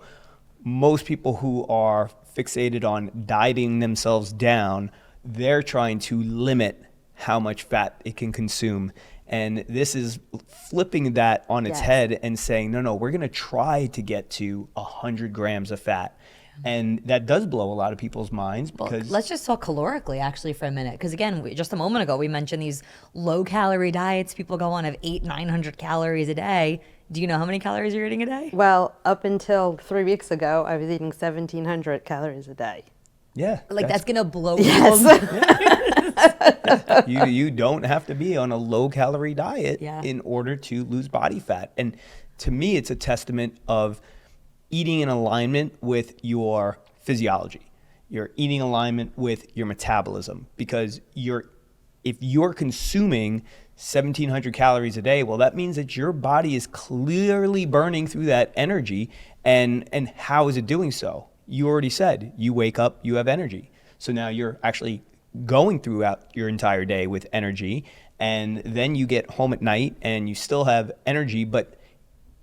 most people who are fixated on dieting themselves down, they're trying to limit how much fat it can consume. And this is flipping that on its head and saying, no, we're going to try to get to 100 grams of fat. And that does blow a lot of people's minds because... Well, let's just talk calorically, actually, for a minute. Because, again, just a moment ago, we mentioned these low-calorie diets people go on of 800-900 calories a day. Do you know how many calories you're eating a day? Well, up until 3 weeks ago, I was eating 1,700 calories a day. Yeah. Like, that's going to blow Yes. You don't have to be on a low-calorie diet Yeah. in order to lose body fat. And to me, it's a testament of eating in alignment with your physiology. You're eating alignment with your metabolism, because if you're consuming 1,700 calories a day, well, that means that your body is clearly burning through that energy. And how is it doing so? You already said you wake up, you have energy. So now you're actually going throughout your entire day with energy, and then you get home at night and you still have energy, but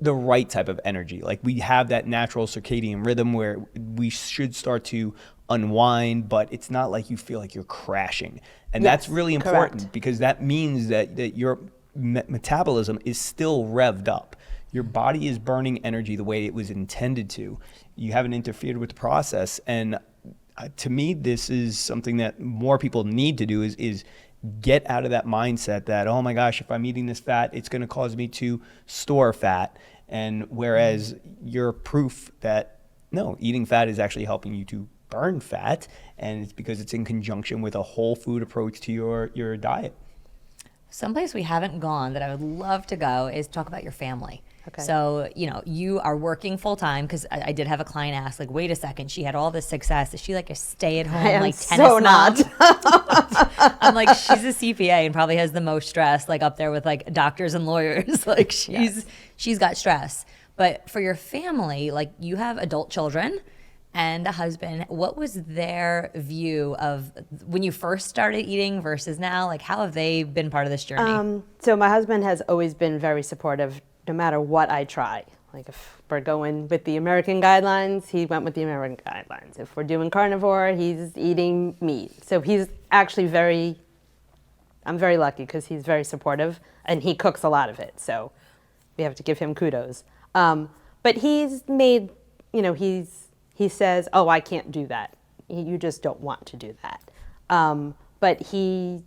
the right type of energy. Like, we have that natural circadian rhythm where we should start to unwind, but it's not like you feel like you're crashing. And that's really important, correct. because that means that your metabolism is still revved up. Your body is burning energy the way it was intended to. You haven't interfered with the process. And to me, this is something that more people need to do is get out of that mindset that, oh my gosh, if I'm eating this fat, it's going to cause me to store fat. And whereas you're proof that, no, eating fat is actually helping you to burn fat. And it's because it's in conjunction with a whole food approach to your diet. Someplace we haven't gone that I would love to go is talk about your family. Okay. So, you are working full time, because I did have a client ask, like, wait a second, she had all this success. Is she like a stay-at-home, I am like, tennis so mom? not. I'm like, she's a CPA and probably has the most stress, like, up there with like doctors and lawyers. Like, she's got stress. But for your family, like, you have adult children. and a husband. What was their view of when you first started eating versus now? Like, how have they been part of this journey? So my husband has always been very supportive, no matter what I try. Like if we're going with the American guidelines, he went with the American guidelines. If we're doing carnivore, he's eating meat. So he's actually I'm very lucky because he's very supportive and he cooks a lot of it. So we have to give him kudos. But he's made, he says, oh, I can't do that. You just don't want to do that. But he,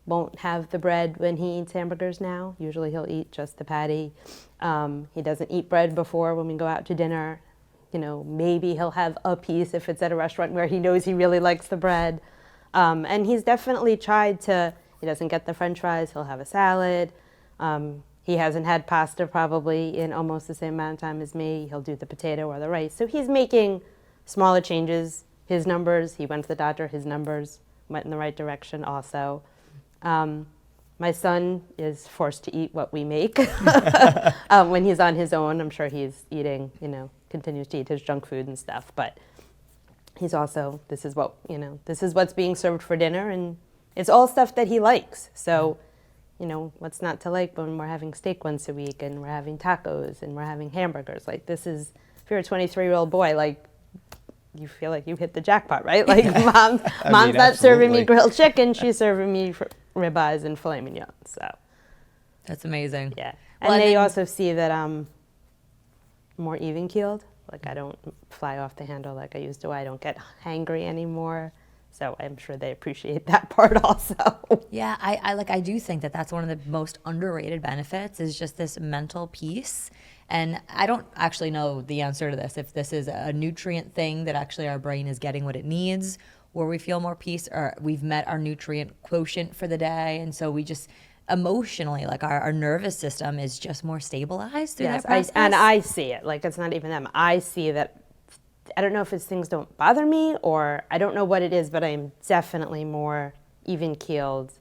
won't have the bread when he eats hamburgers now. Usually he'll eat just the patty. He doesn't eat bread before when we go out to dinner. Maybe he'll have a piece if it's at a restaurant where he knows he really likes the bread. And he's definitely tried he doesn't get the French fries, he'll have a salad. He hasn't had pasta probably in almost the same amount of time as me. He'll do the potato or the rice. So he's making smaller changes. His numbers, he went to the doctor, his numbers went in the right direction also. My son is forced to eat what we make. When he's on his own, I'm sure he's eating, continues to eat his junk food and stuff. But he's also, this is what's being served for dinner. And it's all stuff that he likes. So, what's not to like when we're having steak once a week and we're having tacos and we're having hamburgers. Like if you're a 23-year-old boy, like you feel like you hit the jackpot, right? Like mom's not serving me grilled chicken, she's serving me ribeyes and filet mignon. So That's amazing. yeah, and they also see that I'm more even keeled. Like I don't fly off the handle like I used to. I don't get hangry anymore. So I'm sure they appreciate that part also. Yeah, I do think that that's one of the most underrated benefits is just this mental piece. And I don't actually know the answer to this, if this is a nutrient thing that actually our brain is getting what it needs, or we feel more peace, or we've met our nutrient quotient for the day. And so we just emotionally, like our nervous system is just more stabilized through that process. And I see it. Like it's not even them. I see that. I don't know if it's things don't bother me or I don't know what it is, but I'm definitely more even keeled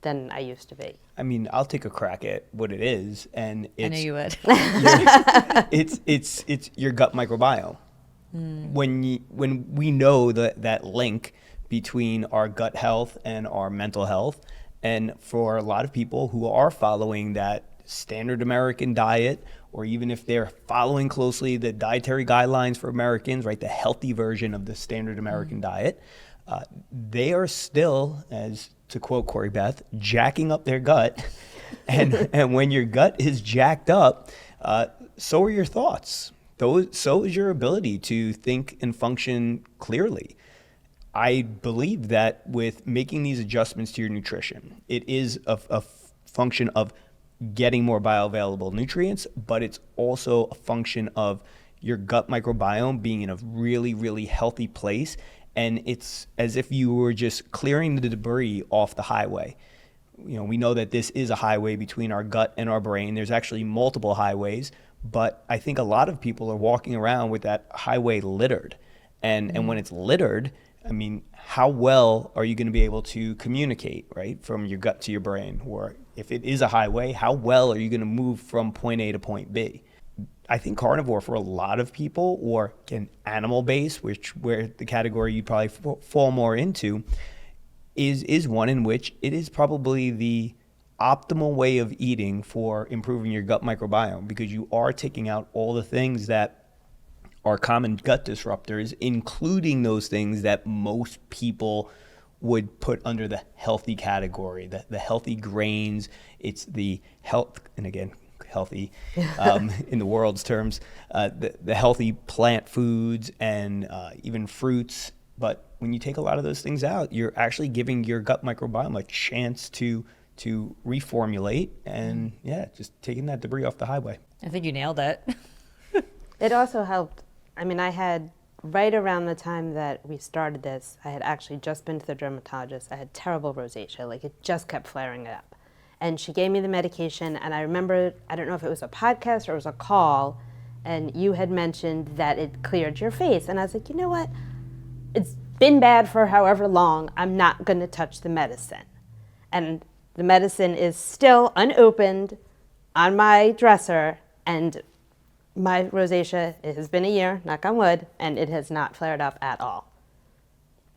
than I used to be. I mean, I'll take a crack at what it is, and it's, I knew you would. it's your gut microbiome. When we know that link between our gut health and our mental health, and for a lot of people who are following that standard American diet, or even if they're following closely the dietary guidelines for Americans, right, the healthy version of the standard American diet, they are still, as to quote Corey Beth, jacking up their gut. And when your gut is jacked up, so are your thoughts. So is your ability to think and function clearly. I believe that with making these adjustments to your nutrition, it is a function of getting more bioavailable nutrients, but it's also a function of your gut microbiome being in a really, really healthy place. And it's as if you were just clearing the debris off the highway. We know that this is a highway between our gut and our brain. There's actually multiple highways, but I think a lot of people are walking around with that highway littered. And when it's littered, I mean, how well are you going to be able to communicate, right, from your gut to your brain? Or if it is a highway, how well are you going to move from point A to point B? I think carnivore for a lot of people, or an animal-based, where the category you'd probably fall more into, is one in which it is probably the optimal way of eating for improving your gut microbiome, because you are taking out all the things that are common gut disruptors, including those things that most people would put under the healthy category, the healthy grains. It's the health, and again, healthy in the world's terms, the healthy plant foods and even fruits. But when you take a lot of those things out, you're actually giving your gut microbiome a chance to reformulate and just taking that debris off the highway. I think you nailed it. It also helped. I mean, I had, right around the time that we started this, I had actually just been to the dermatologist. I had terrible rosacea, like it just kept flaring up. And she gave me the medication, and I remember, I don't know if it was a podcast or it was a call, and you had mentioned that it cleared your face. And I was like, you know what? It's been bad for however long. I'm not going to touch the medicine. And the medicine is still unopened on my dresser, and my rosacea, it has been a year, knock on wood, and it has not flared up at all.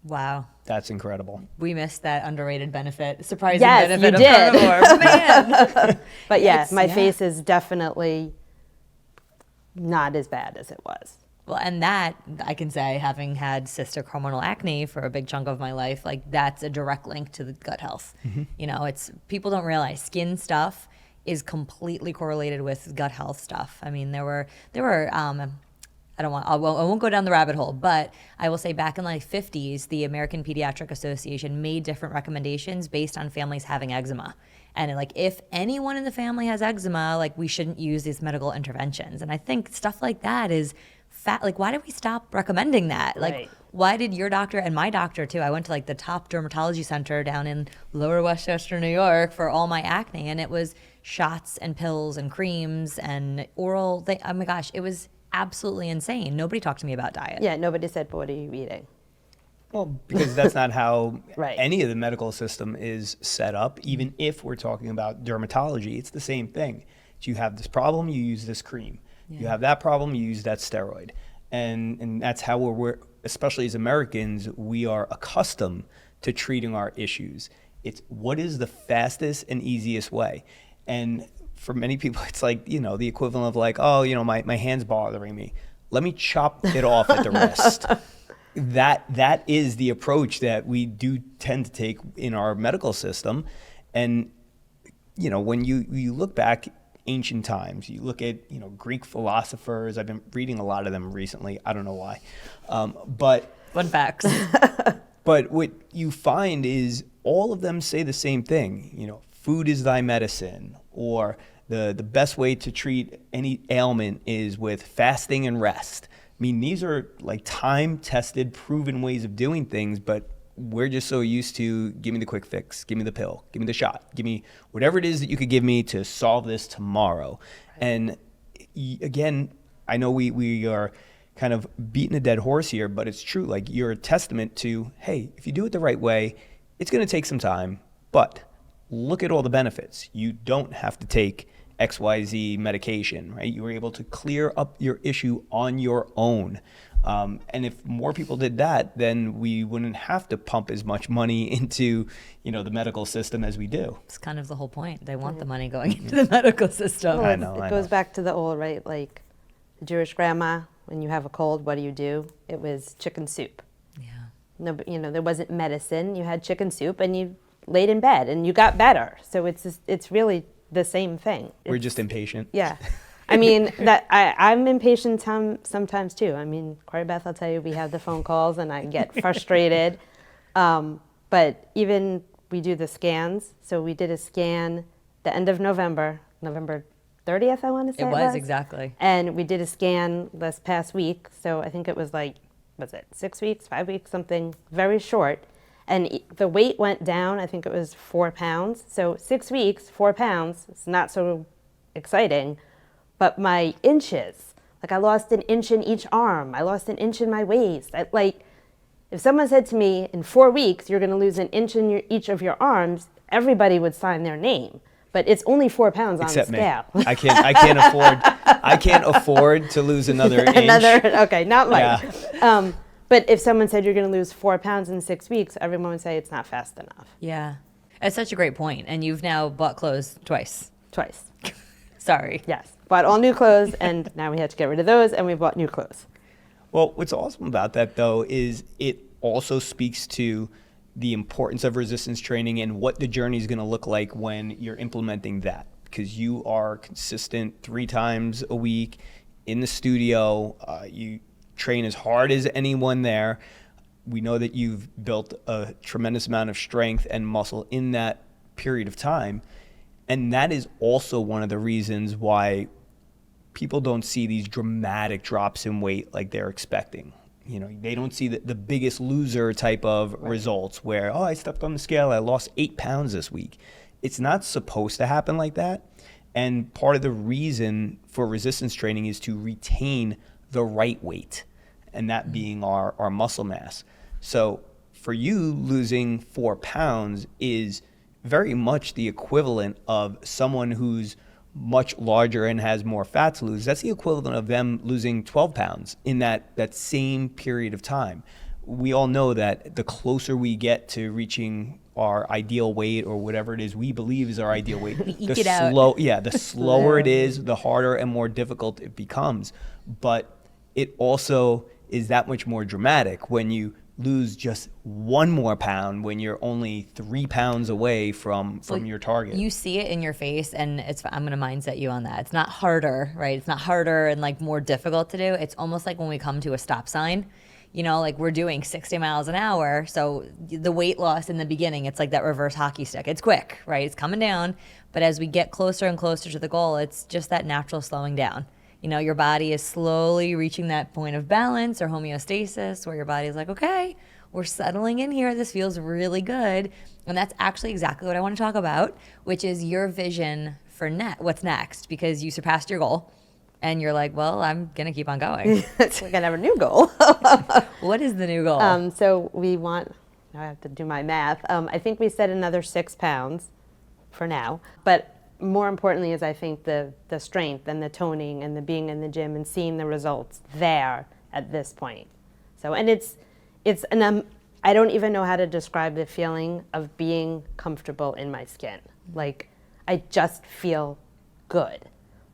Wow. That's incredible. We missed that underrated benefit, surprising Yes, benefit you of did. carnivore. Man. But yeah, It's- my yeah. face is definitely not as bad as it was. Well, and that I can say, having had cystic hormonal acne for a big chunk of my life, like that's a direct link to the gut health. You know, it's people don't realize skin stuff is completely correlated with gut health stuff. I mean, there were I won't go down the rabbit hole, but I will say back in like 50s, the American Pediatric Association made different recommendations based on families having eczema. And like, if anyone in the family has eczema, like we shouldn't use these medical interventions. And I think stuff like that is like, why did we stop recommending that? Like, Right. why did your doctor and my doctor too? I went to like the top dermatology center down in Lower Westchester, New York for all my acne. And it was shots and pills and creams and oral. Oh my gosh, it was absolutely insane. Nobody talked to me about diet. Yeah, nobody said, but what are you eating? Well, because that's not how Right. any of the medical system is set up. Even if we're talking about dermatology, it's the same thing. You have this problem, you use this cream. You have that problem, you use that steroid. And that's how we're, especially as Americans, we are accustomed to treating our issues. It's what is the fastest and easiest way. And for many people, it's like, you know, the equivalent of like, oh, you know, my hand's bothering me. Let me chop it off at the wrist. That is the approach that we do tend to take in our medical system. And, you know, when you look back ancient times, you look at, you know, Greek philosophers, I've been reading a lot of them recently. I don't know why. But Fun facts. But what you find is all of them say the same thing. You know, food is thy medicine, or the best way to treat any ailment is with fasting and rest. I mean, these are like time-tested, proven ways of doing things, but we're just so used to give me the quick fix, give me the pill, give me the shot, give me whatever it is that you could give me to solve this tomorrow. And again, I know we are kind of beating a dead horse here, but it's true. Like, you're a testament to, hey, if you do it the right way, it's going to take some time, but look at all the benefits. You don't have to take XYZ medication, right? You were able to clear up your issue on your own. And if more people did that, then we wouldn't have to pump as much money into, you know, the medical system as we do. It's kind of the whole point. They want the money going into the medical system. I know, It goes back to the old, right? Like the Jewish grandma, when you have a cold, what do? It was chicken soup. Yeah. No, but, you know, there wasn't medicine. You had chicken soup and you laid in bed and you got better. So it's really the same thing. We're just impatient. Yeah. I mean, I'm impatient sometimes too. I mean, Corey Beth, I'll tell you, we have the phone calls and I get frustrated. But even we do the scans. So we did a scan the end of November 30th, I want to say It was, exactly. And we did a scan this past week. So I think it was like, was it 6 weeks, 5 weeks, something very short. And the weight went down. I think it was 4 pounds. So 6 weeks, 4 pounds. It's not so exciting. But my inches, like I lost an inch in each arm. I lost an inch in my waist. Like, if someone said to me, in 4 weeks, you're going to lose an inch in each of your arms, everybody would sign their name. But it's only 4 pounds Except on the me. scale. I can't afford to lose another inch. Okay, not Mike. Yeah. But if someone said you're going to lose 4 pounds in 6 weeks, everyone would say it's not fast enough. Yeah. It's such a great point. And you've now bought clothes twice. Twice. Sorry. Yes. Bought all new clothes, and now we had to get rid of those, and we bought new clothes. Well, what's awesome about that, though, is it also speaks to the importance of resistance training and what the journey is going to look like when you're implementing that. Because you are consistent 3 times a week in the studio. You train as hard as anyone there. We know that you've built a tremendous amount of strength and muscle in that period of time. And that is also one of the reasons why people don't see these dramatic drops in weight like they're expecting. You know, they don't see the biggest loser type of results where, oh, I stepped on the scale, I lost 8 pounds this week. It's not supposed to happen like that. And part of the reason for resistance training is to retain the right weight, and that being our muscle mass. So for you, losing 4 pounds is very much the equivalent of someone who's much larger and has more fat to lose, that's the equivalent of them losing 12 pounds in that same period of time. We all know that the closer we get to reaching our ideal weight or whatever it is we believe is our ideal weight, the slower it is, the harder and more difficult it becomes. But it also is that much more dramatic when you lose just 1 more pound when you're only 3 pounds away from your target. You see it in your face, and I'm going to mindset you on that. It's not harder, right? It's not harder and like more difficult to do. It's almost like when we come to a stop sign, you know, like we're doing 60 miles an hour. So the weight loss in the beginning, it's like that reverse hockey stick. It's quick, right? It's coming down. But as we get closer and closer to the goal, it's just that natural slowing down. You know, your body is slowly reaching that point of balance or homeostasis where your body's like, okay, we're settling in here. This feels really good. And that's actually exactly what I want to talk about, which is your vision for what's next, because you surpassed your goal and you're like, well, I'm going to keep on going. We're going to have a new goal. What is the new goal? So we want, now I have to do my math. I think we said another 6 pounds for now. But more importantly is I think the strength and the toning and the being in the gym and seeing the results there at this point. So, and I don't even know how to describe the feeling of being comfortable in my skin. Like, I just feel good.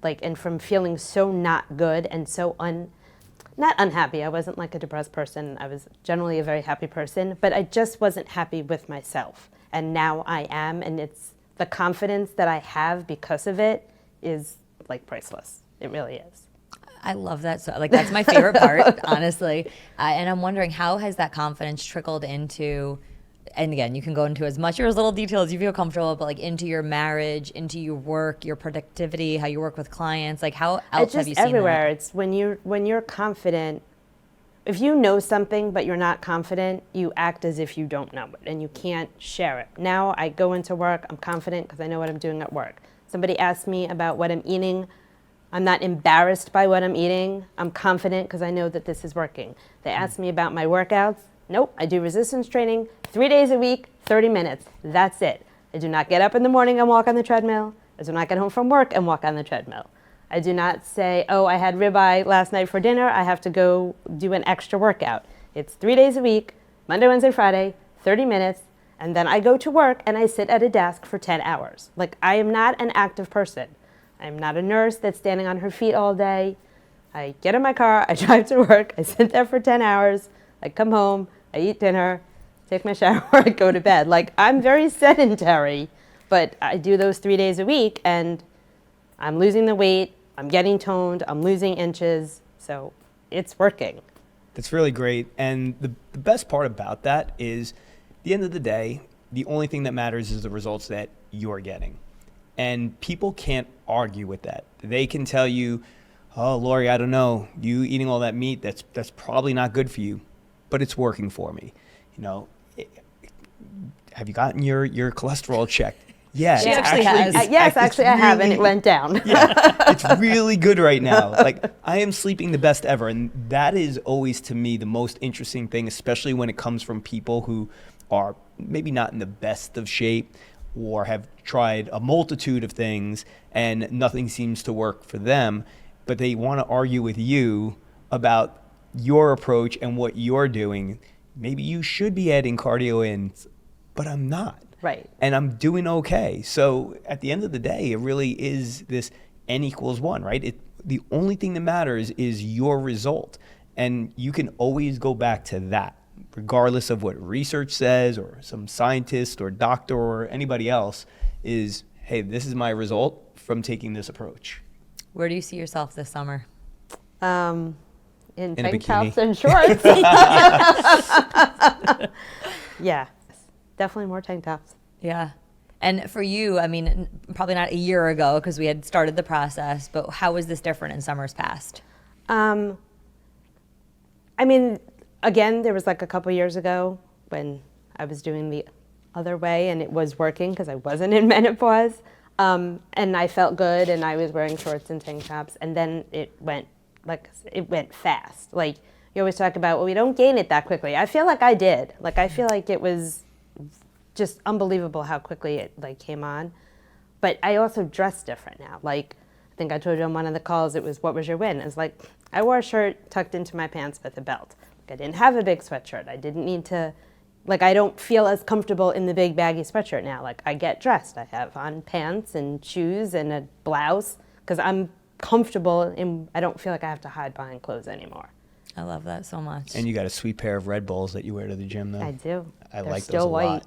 Like, and from feeling so not good and so not unhappy. I wasn't like a depressed person. I was generally a very happy person, but I just wasn't happy with myself. And now I am, and it's the confidence that I have because of it is like priceless. It really is. I love that. So, like, that's my favorite part, honestly. And I'm wondering, how has that confidence trickled into, and again, you can go into as much or as little detail as you feel comfortable, but like into your marriage, into your work, your productivity, how you work with clients, like how else have you seen everywhere. that? It's when you're confident. If you know something but you're not confident, you act as if you don't know it and you can't share it. Now I go into work, I'm confident because I know what I'm doing at work. Somebody asks me about what I'm eating, I'm not embarrassed by what I'm eating. I'm confident because I know that this is working. They ask me about my workouts. Nope, I do resistance training 3 days a week, 30 minutes. That's it. I do not get up in the morning and walk on the treadmill. I do not get home from work and walk on the treadmill. I do not say, oh, I had ribeye last night for dinner. I have to go do an extra workout. It's 3 days a week, Monday, Wednesday, Friday, 30 minutes. And then I go to work and I sit at a desk for 10 hours. Like, I am not an active person. I'm not a nurse that's standing on her feet all day. I get in my car, I drive to work, I sit there for 10 hours, I come home, I eat dinner, take my shower, I go to bed. Like, I'm very sedentary, but I do those 3 days a week and I'm losing the weight, I'm getting toned, I'm losing inches, so it's working. That's really great. And the best part about that is, at the end of the day, the only thing that matters is the results that you're getting. And people can't argue with that. They can tell you, oh, Lori, I don't know, you eating all that meat, that's probably not good for you, but it's working for me. You know, have you gotten your cholesterol checked? Yeah, She actually has. Actually, I have, and it went down. Yeah, it's really good right now. Like, I am sleeping the best ever. And that is always, to me, the most interesting thing, especially when it comes from people who are maybe not in the best of shape or have tried a multitude of things and nothing seems to work for them, but they want to argue with you about your approach and what you're doing. Maybe you should be adding cardio in, but I'm not. Right. And I'm doing okay. So at the end of the day, it really is this N=1, right? The only thing that matters is your result. And you can always go back to that, regardless of what research says or some scientist or doctor or anybody else is, hey, this is my result from taking this approach. Where do you see yourself this summer? In tank bikini. tops and shorts. Yeah, definitely more tank tops. Yeah. And for you, I mean, probably not a year ago because we had started the process, but how was this different in summers past? I mean, again, there was like a couple years ago when I was doing the other way and it was working because I wasn't in menopause. And I felt good and I was wearing shorts and tank tops. And then it went fast. Like, you always talk about, well, we don't gain it that quickly. I feel like I did. Like, I feel like it was just unbelievable how quickly it like came on. but I also dress different now. Like, I think I told you on one of the calls, it was, what was your win? It's like, I wore a shirt tucked into my pants with a belt. Like, I didn't have a big sweatshirt. I didn't need to, like, I don't feel as comfortable in the big baggy sweatshirt now. Like, I get dressed. I have on pants and shoes and a blouse because I'm comfortable and I don't feel like I have to hide behind clothes anymore. I love that so much. And you got a sweet pair of Red Bulls that you wear to the gym, though. I do. I They're like still those a white. lot.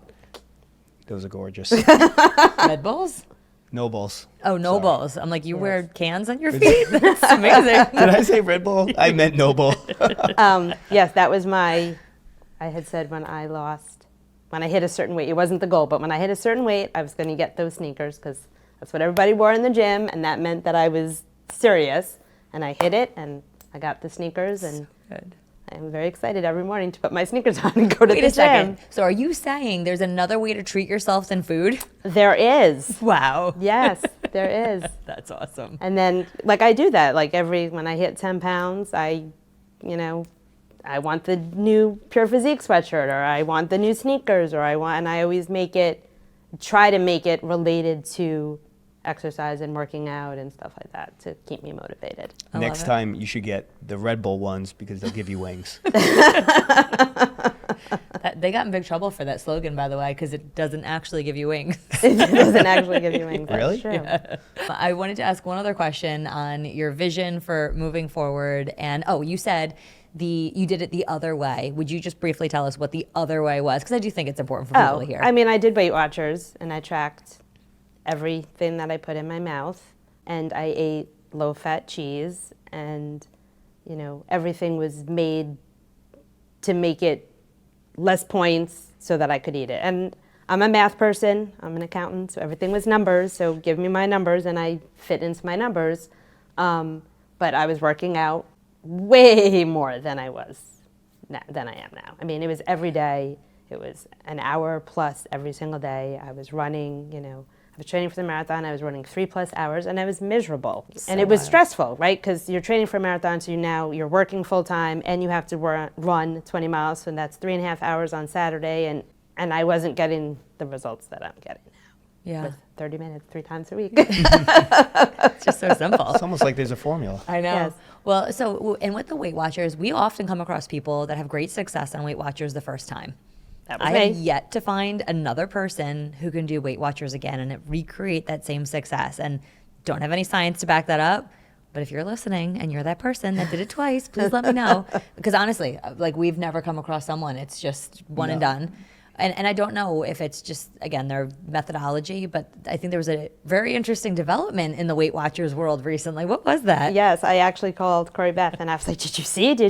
Those are gorgeous. Red Bulls? No Bulls. Oh, no Sorry. balls. I'm like, you wear cans on your feet? That's amazing. Did I say Red Bull? I meant No Bull. Yes, that was I had said when I hit a certain weight, it wasn't the goal, but when I hit a certain weight, I was going to get those sneakers because that's what everybody wore in the gym, and that meant that I was serious. And I hit it, and I got the sneakers, and Good. I'm very excited every morning to put my sneakers on and go to Wait the a second. gym. So are you saying there's another way to treat yourself than food? There is. Wow. Yes, there is. That's awesome. And then, like, I do that. Like, when I hit 10 pounds, I want the new Pure Physique sweatshirt, or I want the new sneakers, and I always try to make it related to exercise and working out and stuff like that to keep me motivated. Next time you should get the Red Bull ones because they'll give you wings. They got in big trouble for that slogan, by the way, because it doesn't actually give you wings. It doesn't actually give you wings. That's Really? true. Yeah. I wanted to ask one other question on your vision for moving forward. And you said you did it the other way. Would you just briefly tell us what the other way was? Because I do think it's important for people to hear. I mean, I did Weight Watchers, and I tracked everything that I put in my mouth, and I ate low-fat cheese, and everything was made to make it less points so that I could eat it. And I'm a math person, I'm an accountant, so everything was numbers, so give me my numbers and I fit into my numbers. But I was working out way more than I am now. I mean, it was every day. It was an hour plus every single day. I was running, I was training for the marathon. I was running 3+ hours, and I was miserable. And it was stressful, right? Because you're training for a marathon, so you're working full time, and you have to run 20 miles, so that's 3.5 hours on Saturday, and I wasn't getting the results that I'm getting now. Yeah. With 30 minutes 3 times a week. It's just so simple. It's almost like there's a formula. I know. Yes. Well, and with the Weight Watchers, we often come across people that have great success on Weight Watchers the first time. That was I me. have yet to find another person who can do Weight Watchers again and recreate that same success. And don't have any science to back that up. But if you're listening and you're that person that did it twice, please let me know. Because honestly, like, we've never come across someone. It's just one and done. And I don't know if it's just, again, their methodology, but I think there was a very interesting development in the Weight Watchers world recently. What was that? Yes, I actually called Corey Beth, and I was like, did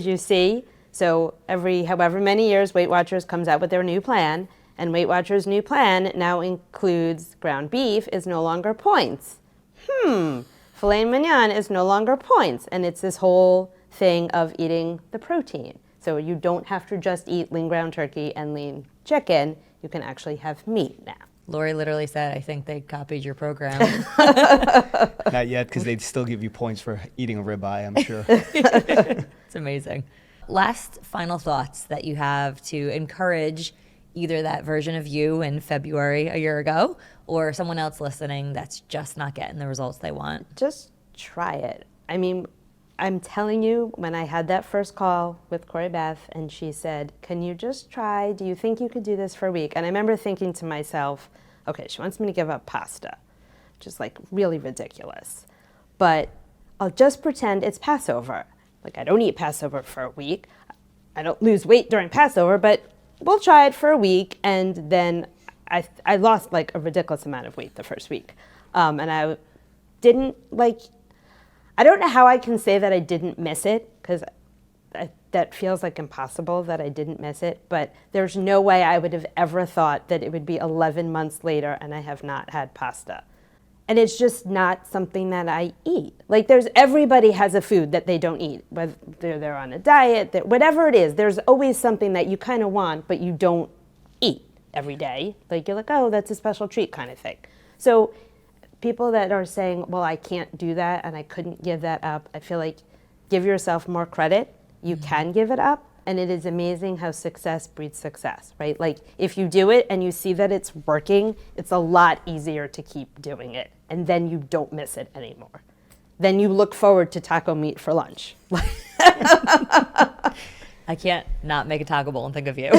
you see? So every however many years, Weight Watchers comes out with their new plan, and Weight Watchers' new plan now includes ground beef is no longer points. Filet mignon is no longer points, and it's this whole thing of eating the protein. So you don't have to just eat lean ground turkey and lean chicken. You can actually have meat now. Lori literally said, I think they copied your program. Not yet, because they'd still give you points for eating a ribeye, I'm sure. It's amazing. Last final thoughts that you have to encourage either that version of you in February a year ago or someone else listening that's just not getting the results they want. Just try it. I mean, I'm telling you, when I had that first call with Corey Beth and she said, can you just try? Do you think you could do this for a week? And I remember thinking to myself, okay, she wants me to give up pasta, which is like really ridiculous. But I'll just pretend it's Passover. Like, I don't eat Passover for a week. I don't lose weight during Passover, but we'll try it for a week. And then I lost like a ridiculous amount of weight the first week. And I didn't I don't know how I can say that I didn't miss it, because that feels like impossible that I didn't miss it. But there's no way I would have ever thought that it would be 11 months later and I have not had pasta. And it's just not something that I eat. Like, everybody has a food that they don't eat, whether they're on a diet, whatever it is, there's always something that you kind of want, but you don't eat every day. Like, you're like, oh, that's a special treat kind of thing. So people that are saying, well, I can't do that and I couldn't give that up, I feel like give yourself more credit. You can give it up, And it is amazing how success breeds success, right? Like if you do it and you see that it's working, it's a lot easier to keep doing it. And then you don't miss it anymore. Then you look forward to taco meat for lunch. I can't not make a taco bowl and think of you.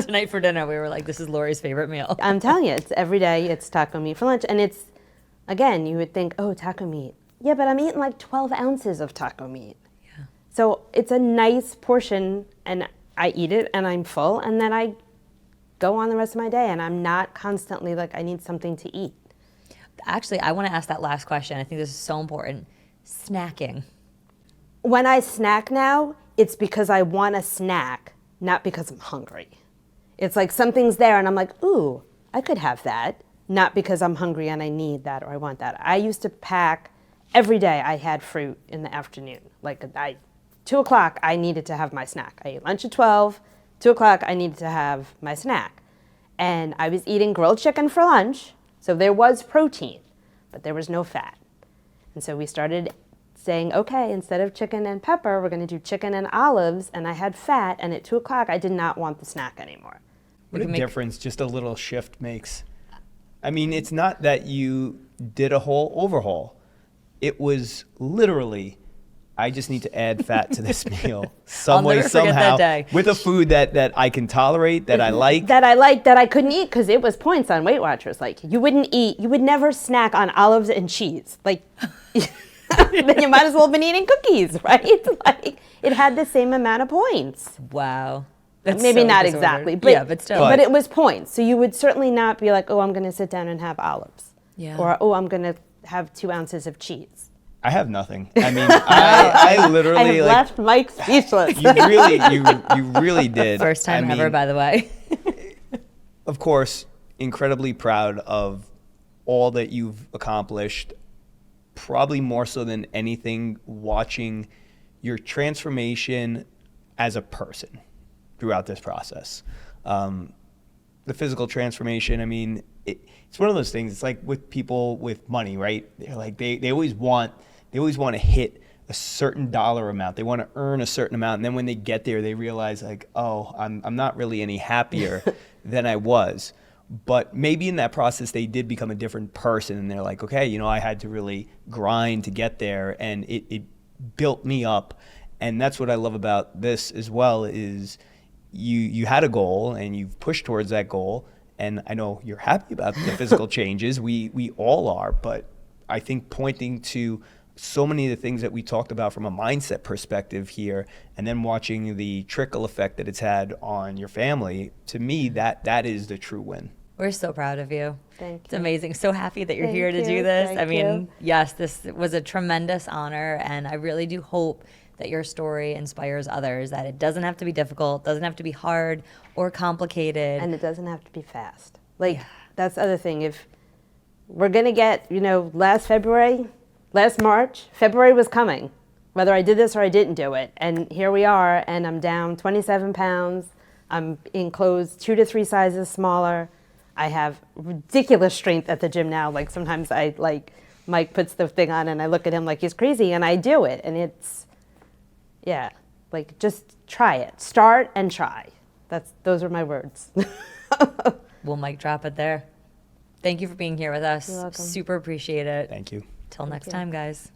Tonight for dinner, we were like, this is Lori's favorite meal. I'm telling you, it's every day it's taco meat for lunch. And it's, again, you would think, oh, taco meat. Yeah, but I'm eating like 12 ounces of taco meat. Yeah. So it's a nice portion, and I eat it, and I'm full, and then I go on the rest of my day, and I'm not constantly like, I need something to eat. Actually, I want to ask that last question. I think this is so important. Snacking. When I snack now, it's because I want a snack, not because I'm hungry. It's like something's there, and I'm like, ooh, I could have that, not because I'm hungry and I need that or I want that. I used to pack every day. I had fruit in the afternoon. Like 2 o'clock, I needed to have my snack. I ate lunch at 12. 2 o'clock, I needed to have my snack. And I was eating grilled chicken for lunch, so there was protein, but there was no fat. And so we started saying, okay, instead of chicken and pepper, we're going to do chicken and olives, and I had fat, and at 2 o'clock, I did not want the snack anymore. What a difference just a little shift makes. I mean, it's not that you did a whole overhaul. It was literally, I just need to add fat to this meal some way, somehow, with a food that I can tolerate, that I like. That I couldn't eat because it was points on Weight Watchers. Like, you would never snack on olives and cheese. Like, then you might as well have been eating cookies, right? Like, it had the same amount of points. Wow. Maybe so not disordered. exactly, but, yeah, but still. But it was points. So you would certainly not be like, oh, I'm going to sit down and have olives. Yeah. Or, oh, I'm going to have 2 ounces of cheese. I have nothing. I mean, I literally I left Mike speechless. You really did. First time ever, by the way. Of course, incredibly proud of all that you've accomplished. Probably more so than anything, watching your transformation as a person throughout this process. The physical transformation, I mean, it's one of those things. It's like with people with money, right? They're like, they always want to hit a certain dollar amount. They want to earn a certain amount. And then when they get there, they realize like, oh, I'm not really any happier than I was. But maybe in that process, they did become a different person. And they're like, okay, I had to really grind to get there. And it built me up. And that's what I love about this as well is you had a goal and you've pushed towards that goal. And I know you're happy about the physical changes. We all are. But I think pointing to so many of the things that we talked about from a mindset perspective here, and then watching the trickle effect that it's had on your family, to me, that is the true win. We're so proud of you. Thank you. It's amazing. So happy that you're Thank here to you. do this. Thank I mean, you. yes, this was a tremendous honor, and I really do hope that your story inspires others, that it doesn't have to be difficult, doesn't have to be hard or complicated. And it doesn't have to be fast. Like, that's the other thing. If we're going to get, last March, February was coming, whether I did this or I didn't do it. And here we are, and I'm down 27 pounds. I'm in clothes 2 to 3 sizes smaller. I have ridiculous strength at the gym now. Like, sometimes Mike puts the thing on and I look at him like he's crazy, and I do it. And it's, just try it. Start and try. Those are my words. We'll mic drop it there. Thank you for being here with us. You're welcome. Super appreciate it. Thank you. Till next time, guys.